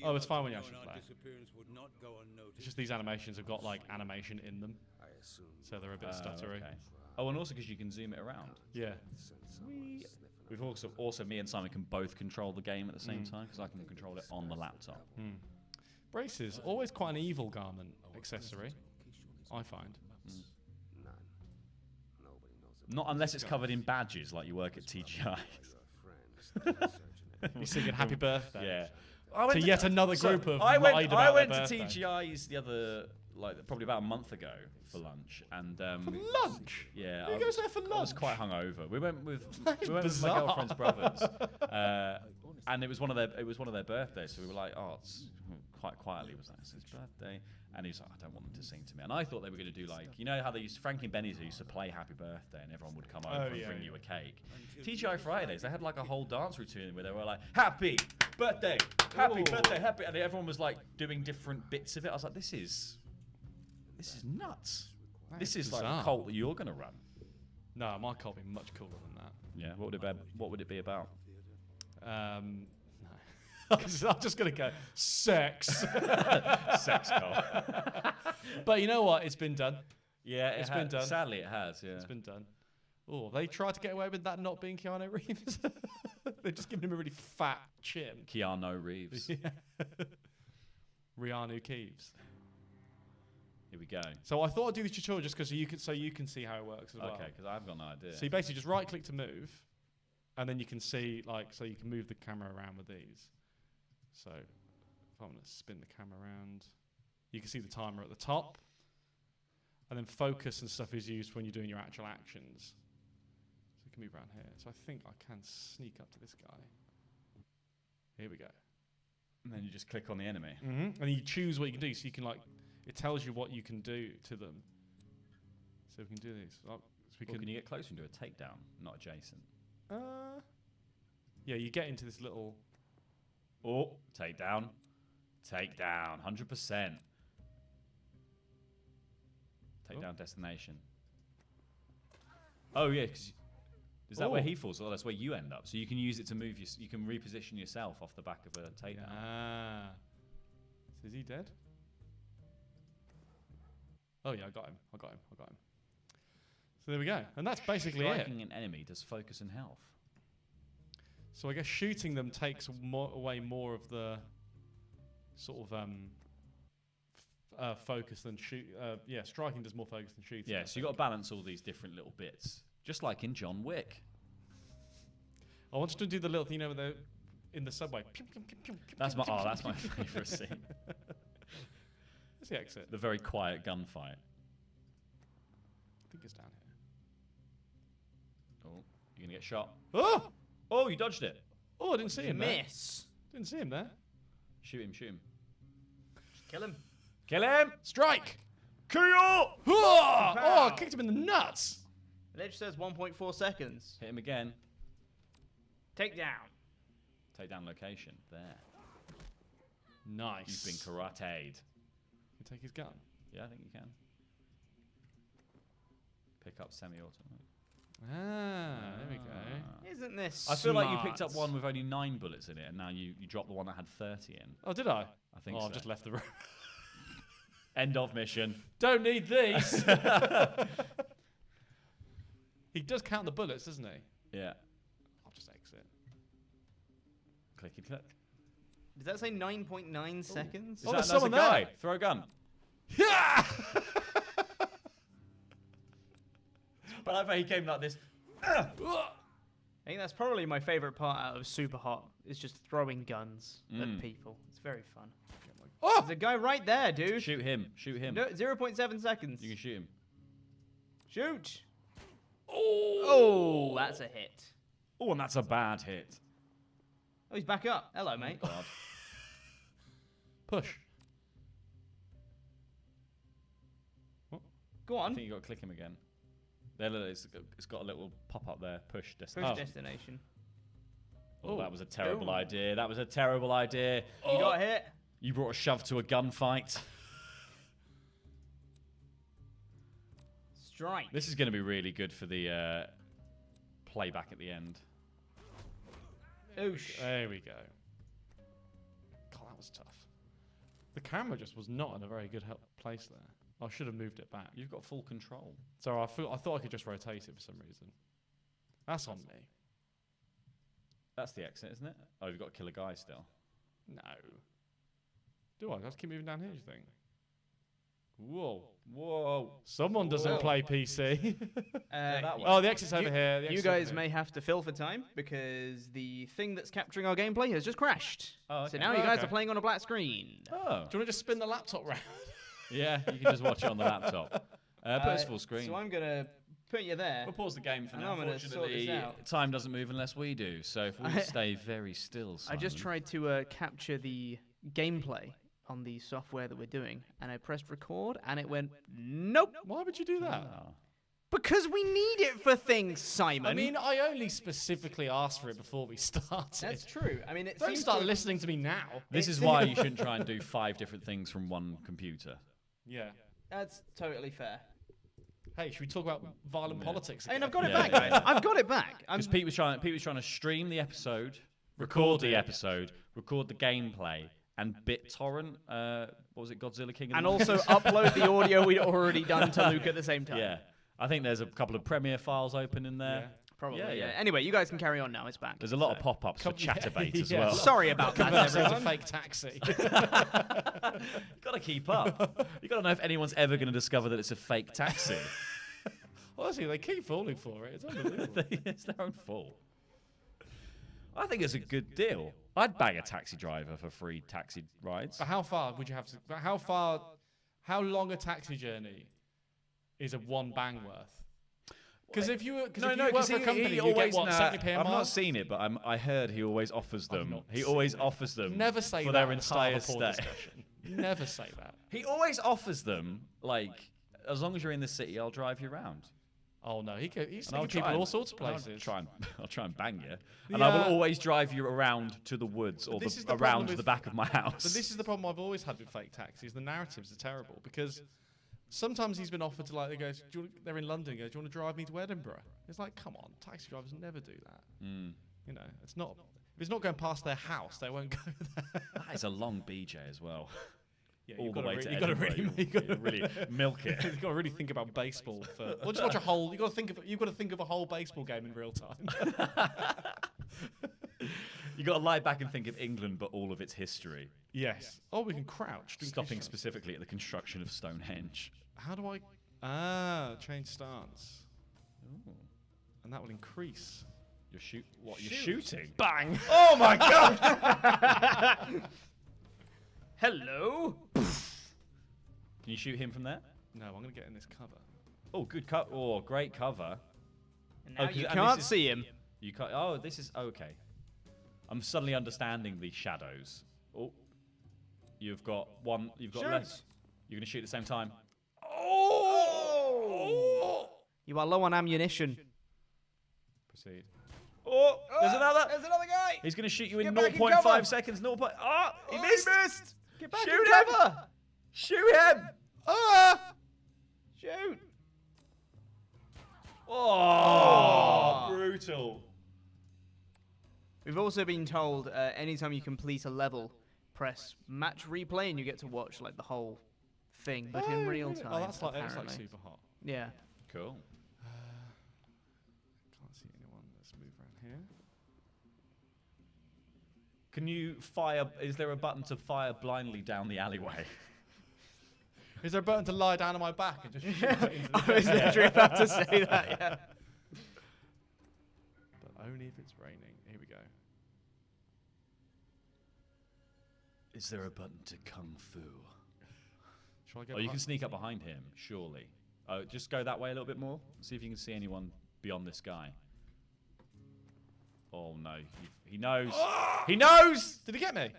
Oh, it's fine when you actually play. It's just these animations have got like animation in them, so they're a bit stuttery. Okay. Oh, and also because you can zoom it around. Yeah. We've also me and Simon can both control the game at the same time because I can control it on the laptop. Braces, always quite an evil garment accessory, I find. Not unless it's covered in badges like you work at TGI. You're singing happy birthday. Yeah. To yet another group of I went to birthday. TGI's the other like probably about a month ago for lunch, and Lunch? yeah, Who goes there for I was lunch? quite hungover. We went with bizarre. my girlfriend's brothers, and it was one of their birthdays. So we were like, oh, it's quite quietly was like, it's his birthday, and he's like, I don't want them to sing to me. And I thought they were going to do like, you know how they used Frankie and Benny's used to play Happy Birthday, and everyone would come over and bring you a cake. TGI Fridays, they had like a whole dance routine where they were like, Happy Birthday, Happy Birthday, Happy, and everyone was like doing different bits of it. I was like, this is nuts. This is like bizarre. a cult that you're going to run. No, my cult would be much cooler than that. Yeah. What would it be about? No. I'm just going to go, sex. Sex cult. But you know what? It's been done. Yeah, It's been done. Sadly, it has. Yeah. It's been done. Oh, they tried to get away with that not being Keanu Reeves. They've just given him a really fat chin. Keanu Reeves. Yeah. Rihanna Keeves. Here we go. So I thought I'd do this tutorial just because you can see how it works as well. Okay, because I've got no idea. So you basically just right click to move, and then you can see so you can move the camera around with these. So if I'm going to spin the camera around, you can see the timer at the top, and then focus and stuff is used when you're doing your actual actions. So you can move around here. So I think I can sneak up to this guy. Here we go. And then you just click on the enemy. And then you choose what you can do. So you can it tells you what you can do to them. So we can do this. Can you get closer and do a takedown, not adjacent? Yeah, you get into this little. Oh, takedown. 100%. Takedown destination. Oh yeah, 'cause is that where he falls? Or that's where you end up. So you can use it to move. You can reposition yourself off the back of a takedown. Ah. So is he dead? Oh yeah, I got him. So there we go. And that's basically Striking it. an enemy does focus and health. So I guess shooting them takes away more of the sort of focus than shoot. Striking does more focus than shooting. Yeah, so you got to balance all these different little bits, just like in John Wick. I wanted to do the little thing, where they're in the subway. That's my favourite scene. Where's the exit? The very quiet gunfight. I think it's down here. Oh, you're gonna get shot. Oh! Oh, you dodged it. Oh, I didn't see him there. Miss. Didn't see him there. Shoot him. Kill him. Kill him. Strike! Kill! Oh, I kicked him in the nuts. It literally says 1.4 seconds. Hit him again. Take down. Takedown location. There. Nice. You've been karate'd. You take his gun. Yeah, I think you can. Pick up semi-automatic. There we go. Isn't this I feel like you smart? picked up one with only 9 bullets in it, and now you dropped the one that had 30 in. Oh, did I? I think so. I've just left the room. End of mission. Don't need these. He does count the bullets, doesn't he? Yeah. I'll just exit. Clicky click. Does that say 9.9 seconds? Is there's that's someone a guy. there. Throw a gun. Yeah! But I bet he came like this. I think that's probably my favorite part out of Super Hot, is just throwing guns at people. It's very fun. Oh! There's a guy right there, dude. Shoot him. No, 0.7 seconds. You can shoot him. Shoot. Oh, that's a hit. Oh, and that's a bad hit. Oh, he's back up. Hello, mate. Oh, God. Push. Go I on. think you got to click him again. There, look, it's got a little pop-up there. Push Push destination. destination. Oh, that was a terrible idea. That was a terrible idea. You got hit. You brought a shove to a gunfight. Strike. This is going to be really good for the playback at the end. Oosh. There we go. God, that was tough. The camera just was not in a very good place there. I should have moved it back. You've got full control. So I thought I could just rotate it for some reason. That's on me. That's the exit, isn't it? Oh, you've got to kill a guy still. No. Do I? I have to keep moving down here, do you think? Whoa. Someone doesn't play PC. that way. Oh, the exit's over here. The You exit's guys over may have to fill for time because the thing that's capturing our gameplay has just crashed. Oh, So okay. now you guys Okay. are playing on a black screen. Oh. Do you want to just spin the laptop round? Yeah, you can just watch it on the laptop. Put us full screen. So I'm gonna put you there. We'll pause the game for And now. I'm gonna sort this Unfortunately, out. time doesn't move unless we do. So if we stay very still, I just Simon. tried to capture the gameplay on the software that we're doing, and I pressed record, and it went nope. Why would you do that? Ah. Because we need it for things, Simon. I mean, I only specifically asked for it before we started. that's true. I mean, it Don't seems start to- listening to me now. This is why you shouldn't try and do 5 different things from one computer. Yeah. That's totally fair. Hey, should we talk about violent politics I mean, again? I've got it Yeah, back, yeah. guys. I've got it back. Because Pete was trying to stream the episode, record the episode, record the gameplay, and BitTorrent. What was it, Godzilla King? Of the And Monsters? also upload the audio we'd already done to Luke at the same time. Yeah, I think there's a couple of Premiere files open in there. Yeah. Probably. Yeah, Yeah, yeah. Anyway, you guys can carry on now. It's back. There's a lot of pop-ups for Chatterbait as Yeah. well. Sorry about that, Convert it to everyone. fake taxi. You got to keep up. You got to know if anyone's ever going to discover that it's a fake taxi. Honestly, they keep falling for it. It's unbelievable. It's their own fault. I think it's a good deal. I'd bang a taxi driver for free taxi rides. But how far would you have to? How long a taxi journey is a one bang worth? Because if you work for a company, you get what, 70p a I've mile? not seen it, but I heard he always offers them. not He seen always it. offers them. Never say for that their at the start entire of a poor stay. discussion. Never say that. He always offers them like, as long as you're in the city, I'll drive you around. Oh no, he's And taking people and- all sorts of and places. I'll try and bang you, and I Yeah. will always drive you around to the woods or This is the problem around with- the back of my house. But this is the problem I've always had with fake taxis. The narratives are terrible because sometimes he's been offered to they're in London. He goes, do you want to drive me to Edinburgh? It's like, come on, taxi drivers never do that. Mm. You know, it's not. If it's not going past their house, they won't go there. That is a long BJ as well. Yeah, All you've the got way to to you got to Edinburgh. really Milk it. You've got to really think about baseball for, or just watch a whole. You've got to think of a whole baseball game in real time. You got to lie back and think of England, but all of its history. Yes. Oh, we can crouch. Stopping specifically at the construction of Stonehenge. How do I? Change stance. And that will increase. You're shooting? Bang! Oh my god! Hello. Can you shoot him from there? No, I'm gonna get in this cover. Oh, good cut. Oh, great cover. And now Oh, 'cause- you and can't this is- see him. You can't. Oh, this is okay. I'm suddenly understanding the shadows. Oh, you've got one. You've got Shoot. less. You're gonna shoot at the same time. Oh! You are low on ammunition. Proceed. Oh, there's another. There's another guy. He's gonna shoot you in Get back in 0.5 cover. seconds. 0. He Oh, missed. Get back Shoot in him. cover. Shoot him. Shoot. Oh, brutal. We've also been told anytime you complete a level, press match replay and you get to watch like the whole thing, but in real time. Oh, that's like apparently. super hot. Yeah. Cool. Can't see anyone. Let's move around here. Can you fire? Is there a button to fire blindly down the alleyway? Is there a button to lie down on my back and just shoot it into the I was literally about to say that, yeah. But only if it's raining. Here we go. Is there a button to kung fu? Shall I go? Oh, you can behind- sneak up behind him, surely. Oh, just go that way a little bit more. See if you can see anyone beyond this guy. Oh no, he knows. He knows. Did he get me?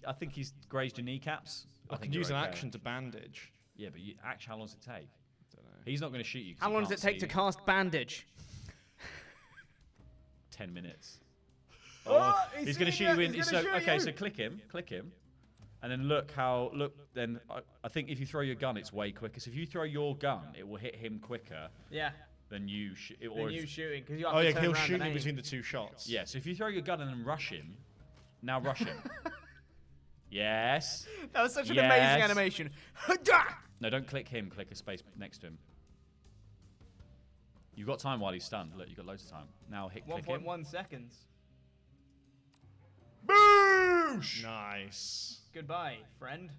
I think he's grazed your kneecaps. I think can you're use an okay. action to bandage. Yeah, but how long does it take? Don't know. He's not going to shoot you. 'cause How he long does can't it take see to you. cast bandage? 10 minutes. Oh, he's he's going to shoot seeing you you, in. he's So gonna shoot okay, you. so click him, and then look. Then I think if you throw your gun, it's way quicker. So if you throw your gun, it will hit him quicker Yeah. than you. Then you shooting because you have Oh to yeah, turn he'll around shoot and me aim. between the two shots. Yeah, so if you throw your gun and then rush him, now rush him. Yes. That was such an Yes. amazing animation. No, don't click him. Click a space next to him. You've got time while he's stunned. Look, you've got loads of time. Now click him. 1.1 seconds. Boosh! Nice. Goodbye, friend.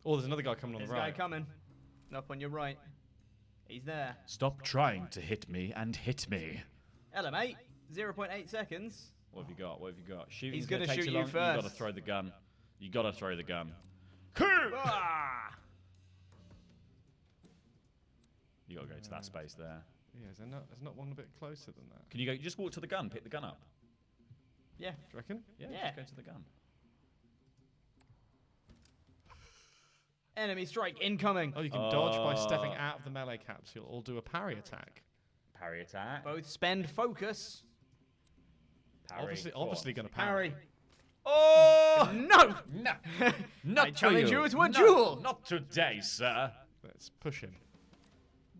Oh, there's another guy coming on There's the a guy right. coming. Up on your right. He's there. Stop trying to hit me and hit me. Hello, mate. 0.8 seconds. What have you got? What have you got? Shooting's He's gonna take shoot too you long. You got to first. throw the gun. You got to throw the gun. Ah! You got to go to that space there. Yeah, is there not one a bit closer than that? Can you go? Just walk to the gun. Pick the gun up. Yeah. Do you reckon? Yeah. Yeah. Just go to the gun. Enemy strike incoming. Oh, you can dodge by stepping out of the melee capsule or do a parry attack. Parry attack. Both spend focus. Parry. Obviously going to parry. Oh No! no! Not I challenge you to a No, duel. Not today, sir. Let's push him.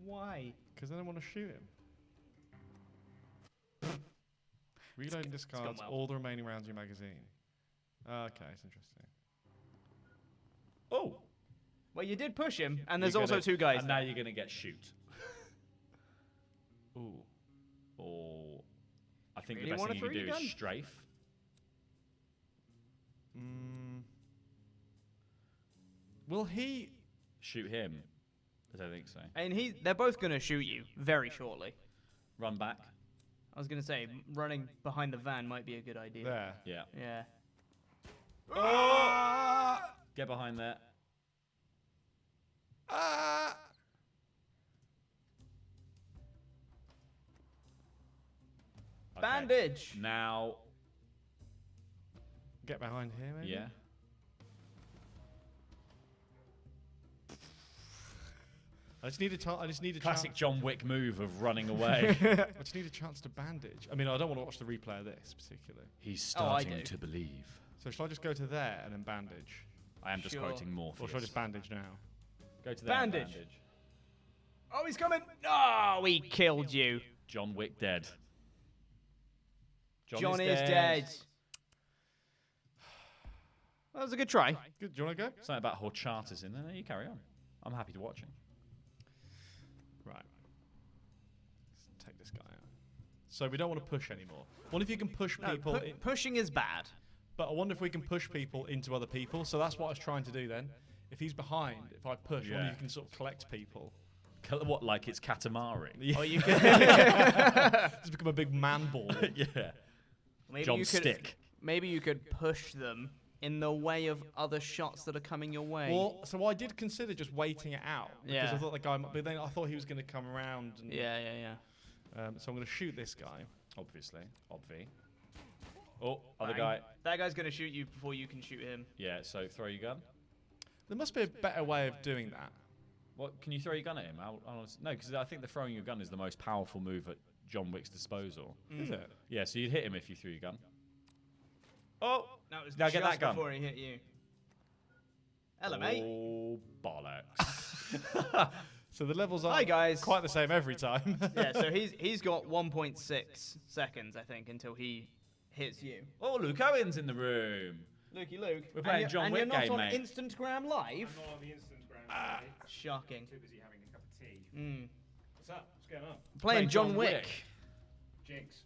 Why? Because then I want to shoot him. Reload and discards well. all the remaining rounds in your magazine. Okay, it's interesting. Oh. Well, you did push him, and there's You're also gonna- two guys. And now you're gonna get shoot. Ooh. Or I think Really the best wanna thing you throw can do your is gun? strafe. Will he... Shoot him. I don't think so. And they're both going to shoot you very shortly. Run back. I was going to say, running behind the van might be a good idea. There. Yeah. Yeah. Get behind there. Okay. Bandage. Now. Get behind here, maybe? Yeah. I just need a Classic John Wick move of running away. I just need a chance to bandage. I mean, I don't want to watch the replay of this particularly. He's Oh, I starting do. to believe. So shall I just go to there and then bandage? I am just Sure. quoting Morpheus. Or shall I just bandage now? Go to there and Bandage. bandage. Oh, he's coming. Oh, he killed you. John Wick dead. John is dead. That was a good try. Good. Do you want to go? Something about horchatas in there. No, you carry on. I'm happy to watch him. Right. Let's take this guy out. So we don't want to push anymore. What if you can push No, people in, pushing is bad. but I wonder if we can push people into other people. So that's what I was trying to do then. If he's behind, if I push, I wonder Yeah. if you can sort of collect people. What, like it's Katamari? Yeah. Or you could Just become a big man ball. Yeah. maybe John you could Stick. maybe you could push them in the way of other shots that are coming your way. Well, so I did consider just waiting it out because Yeah. I thought the guy, but then I thought he was going to come around. And, yeah. So I'm going to shoot this guy. Obviously. Obvi. Oh, other Bang. guy. That guy's gonna shoot you before you can shoot him. Yeah, so throw your gun. There must be a better way of doing that. What, can you throw your gun at him? No, because I think the throwing your gun is the most powerful move at John Wick's disposal. Is it? Yeah, so you'd hit him if you threw your gun. Oh! That was Now just get that gun. before he hit you. Hello, mate. Oh, bollocks. So the levels are Hi, guys. quite the same every time. Yeah, so he's got 1.6 seconds, I think, until he hits you. Oh, Luke Owen's in the room. Lukey Luke. We're playing and John and Wick you're not game, on mate. Instagram Live? I'm not on the Instagram today. Shocking. Too busy having a cup of tea. Mm. What's up? What's going on? Playing John Wick. Jinx.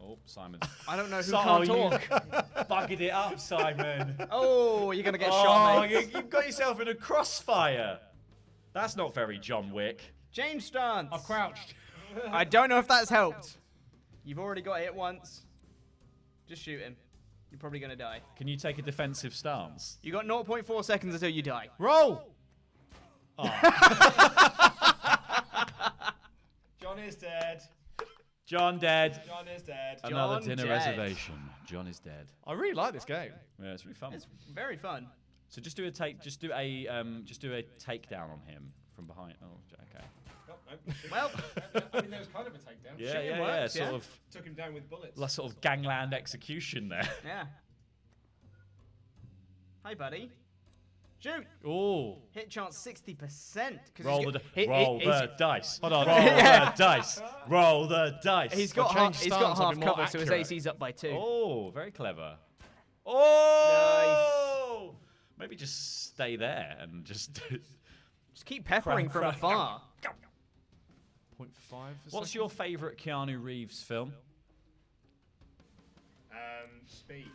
Oh, Simon. I don't know who So can't you- talk. Bugged it up, Simon. Oh, you're gonna get shot, mate. You've got yourself in a crossfire. That's not very John Wick. Change stance. I've crouched. I don't know if that's helped. You've already got hit once. Just shoot him. You're probably gonna die. Can you take a defensive stance? You got 0.4 seconds until you die. Roll! John is dead. John dead. John is dead. Another John dinner dead. reservation. John is dead. I really like this game. Yeah, it's really fun. It's very fun. So just do a takedown on him from behind. Oh, okay. Oh, no. Well, I mean, there was kind of a takedown. Yeah, Shooting yeah, works, Sort yeah. of, Took him down with bullets. like sort of gangland execution there. yeah. Hi, buddy. Shoot. Oh. Hit chance 60%. Roll the dice. Hold on. Roll Yeah. the dice. Roll the dice. He's got change he's got stance, I'll half be more cover, so his accurate. AC's up by 2. Oh, very clever. Oh! Maybe just stay there and just. Just keep peppering from afar. 0.5. What's your favourite Keanu Reeves film? Speed.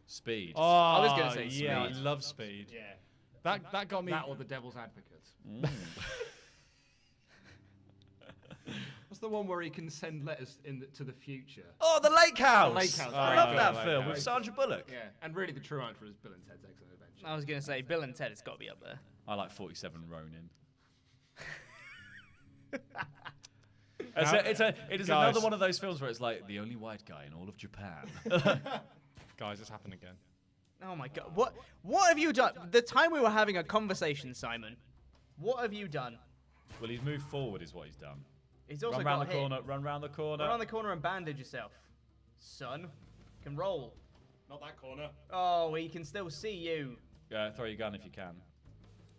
Speed. Oh, I was gonna say yeah, Speed. I love Speed. Yeah. That got me. That or The Devil's Advocate. What's the one where he can send letters to the future? Oh, The Lake House. The Lake House. I Very love good. that Lake film House. with Sandra Bullock. Yeah. And really, the true answer is Bill and Ted's Excellent Adventure. I was going to say, Bill and Ted has got to be up there. I like 47 Ronin. It is Guys. another one of those films where it's like the only white guy in all of Japan. Guys, it's happened again. Oh my god. What have you done? The time we were having a conversation, Simon. What have you done? Well, he's moved forward, is what he's done. He's also Run round got the hit. corner. Run round the corner. Run around the corner and bandage yourself. Son, can roll. Not that corner. Oh, he can still see you. Throw your gun if you can.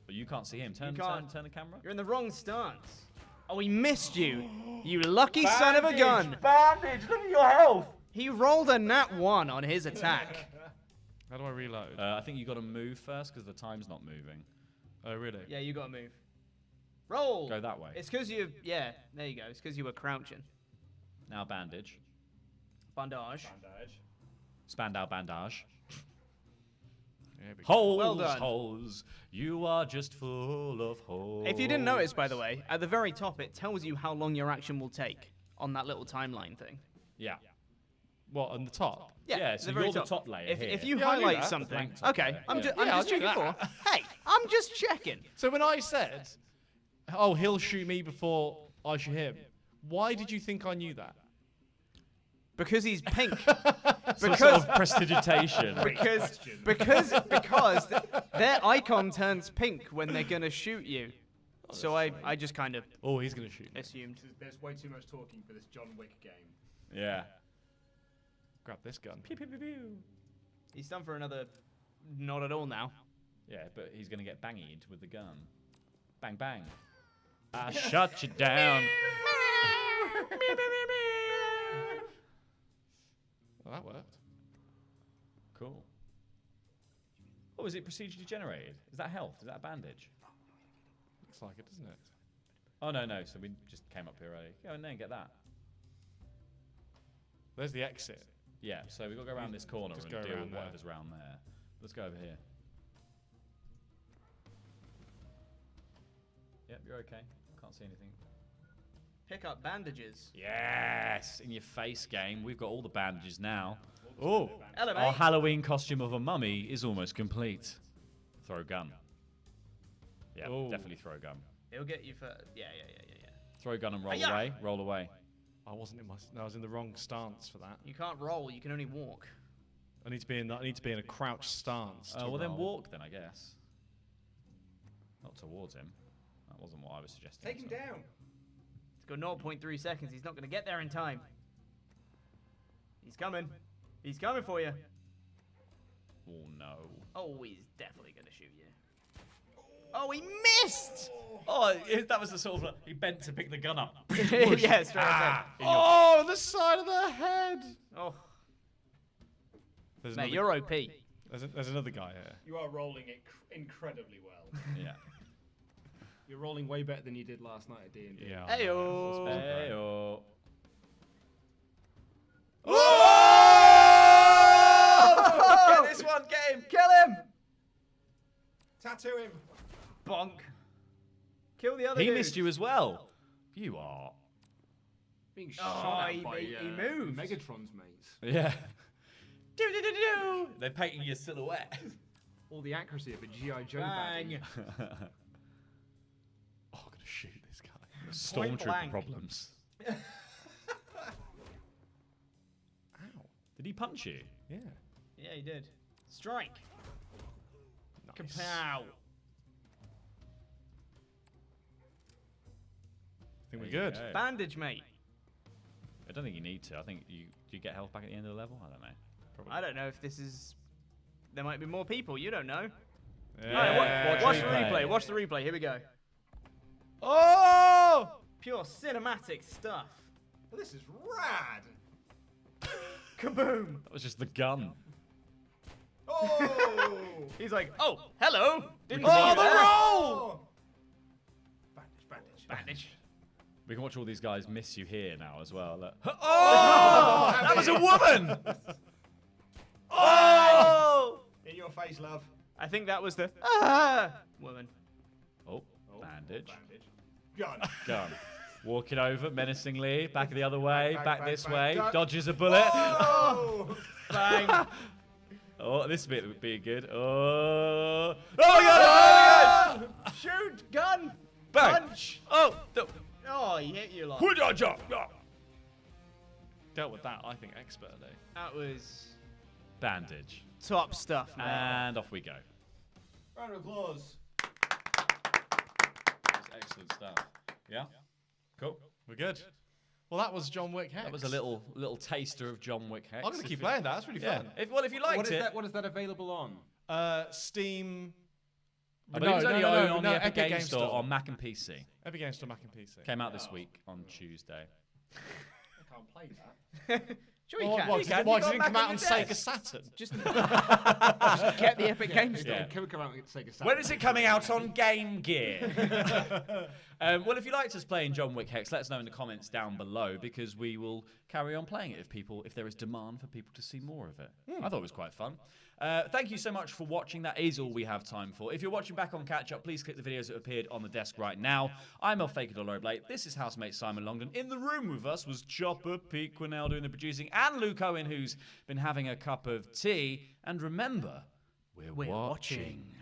But you can't see him. Turn the camera. You're in the wrong stance. Oh, he missed you. You lucky son of a gun. Bandage! Look at your health! He rolled a nat 1 on his attack. How do I reload? I think you got to move first because the time's not moving. Oh, really? Yeah, you gotta move. Roll! Go that way. It's because you... Yeah, there you go. It's because you were crouching. Now bandage. Bandage. Spandau bandage. There we go. Holes, Well done. holes. You are just full of holes. If you didn't notice, by the way, at the very top, it tells you how long your action will take on that little timeline thing. Yeah. What, on the top? Yeah, so the very you're the top layer here. If you Yeah, I knew highlight that. something... Blank top Okay, layer. I'm Yeah. just Yeah, I'll checking do for... that. Hey, I'm just checking. So when I said, oh, he'll shoot me before I shoot him, why did you think I knew that? Because he's pink. Some sort of prestidigitation. because their icon turns pink when they're gonna shoot you. So I just kind of Oh, he's going to shoot me. assumed. There's way too much talking for this John Wick game. Yeah. Grab this gun. Pew, pew, pew, pew. He's done for another not at all now. Yeah, but he's going to get bangied with the gun. Bang, bang. I shut you down. Well, that worked. Cool. Oh, is it procedurally generated? Is that health? Is that a bandage? Looks like it, doesn't it? Oh, no, no. So we just came up here early. Go in there and get that. There's the exit. Yeah, so we've got to go around this corner Just and go deal around with there. whatever's around there. Let's go over here. Yep, you're okay. Can't see anything. Pick up bandages. Yes! In your face game. We've got all the bandages now. Oh, Hello, Our mate. Halloween costume of a mummy is almost complete. Throw a gun. Yeah, Oh. definitely throw a gun. He'll get you for... Yeah. Throw a gun and roll Hi-ya! away. Roll away. I wasn't in my. No, I was in the wrong stance for that. You can't roll, you can only walk. I need to be in. I need to be in a crouch stance. to Well, then roll. walk then, I guess. Not towards him. That wasn't what I was suggesting. Take him so. down. It's got 0.3 seconds, he's not going to get there in time. He's coming. He's coming for you. Oh, no. Oh, he's definitely going to shoot you. Oh, he missed! Oh, that was the sort of... he bent to pick the gun up. Yeah, straight ahead. Oh, the side of the head. Oh, There's mate, another, you're OP. there's another guy here. You are rolling it incredibly well. Yeah. You're rolling way better than you did last night at D&D. Yeah. Heyo. Hey-oh. Oh! Get this one, get him! Kill him! Tattoo him. Bonk. Kill the other He dude. missed you as well. You are. Being Oh, shot at he by moved. Megatron's mates. Yeah. Do-do-do-do-do. They're painting your silhouette. All the accuracy of a G.I. Joe Bang. badge. Oh, I'm gonna shoot this guy. Stormtrooper blank. problems. Ow. Did he punch you? Yeah. Yeah, he did. Strike. Nice. Kapow. I think we're There you good. go. Bandage, mate. I don't think you need to. I think do you get health back at the end of the level? I don't know. Probably. I don't know if this is... There might be more people. You don't know. Yeah. Alright, watch the replay. replay. Watch the replay. Here we go. Oh! Pure cinematic stuff. Well, this is rad. Kaboom. That was just the gun. Oh! He's like, oh, hello. Didn't Oh, see you the there. roll! Bandage. Bandage. We can watch all these guys miss you here now as well. Look. Oh! That was a woman! Oh! In your face, love. I think that was the woman. Oh, bandage. Bandage. Gun. Gun. Walking over menacingly, back the other way, back this way, back. dodges a bullet. Oh! Bang. Oh, this bit would be good. Oh, oh my god! Oh my god! Shoot! Gun! Bang! Punch! Oh! Oh, he hit you lot. Dealt with that, I think, expertly. That was Bandage. top stuff, man. And off we go. Round of applause. That's excellent stuff. Yeah? Cool. We're good. Well, that was John Wick Hex. That was a little taster of John Wick Hex. I'm going to keep playing that. That's really Yeah. fun. If you liked it. What is that available on? Steam. I believe it's only on the Epic Games Store on Mac and PC. Epic Games Store, Mac and PC. Came out this week on Tuesday. I can't play that. Sure you Well, can. why, You can. why You 'cause it got didn't come Mac out on on your Sega desk. Saturn? Just get the Epic Games Store. Yeah. Can we come out and say a When is it coming out on Game Gear? Well, if you liked us playing John Wick Hex, let us know in the comments down below because we will carry on playing it if there is demand for people to see more of it. I thought it was quite fun. Thank you so much for watching. That is all we have time for. If you're watching back on Catch Up, please click the videos that appeared on the desk right now. I'm Fakidor Laurie Blake. This is housemate Simon Longdon. In the room with us was Chopper Pete Quinnell doing the producing, and Luke Owen, who's been having a cup of tea. And remember, we're watching.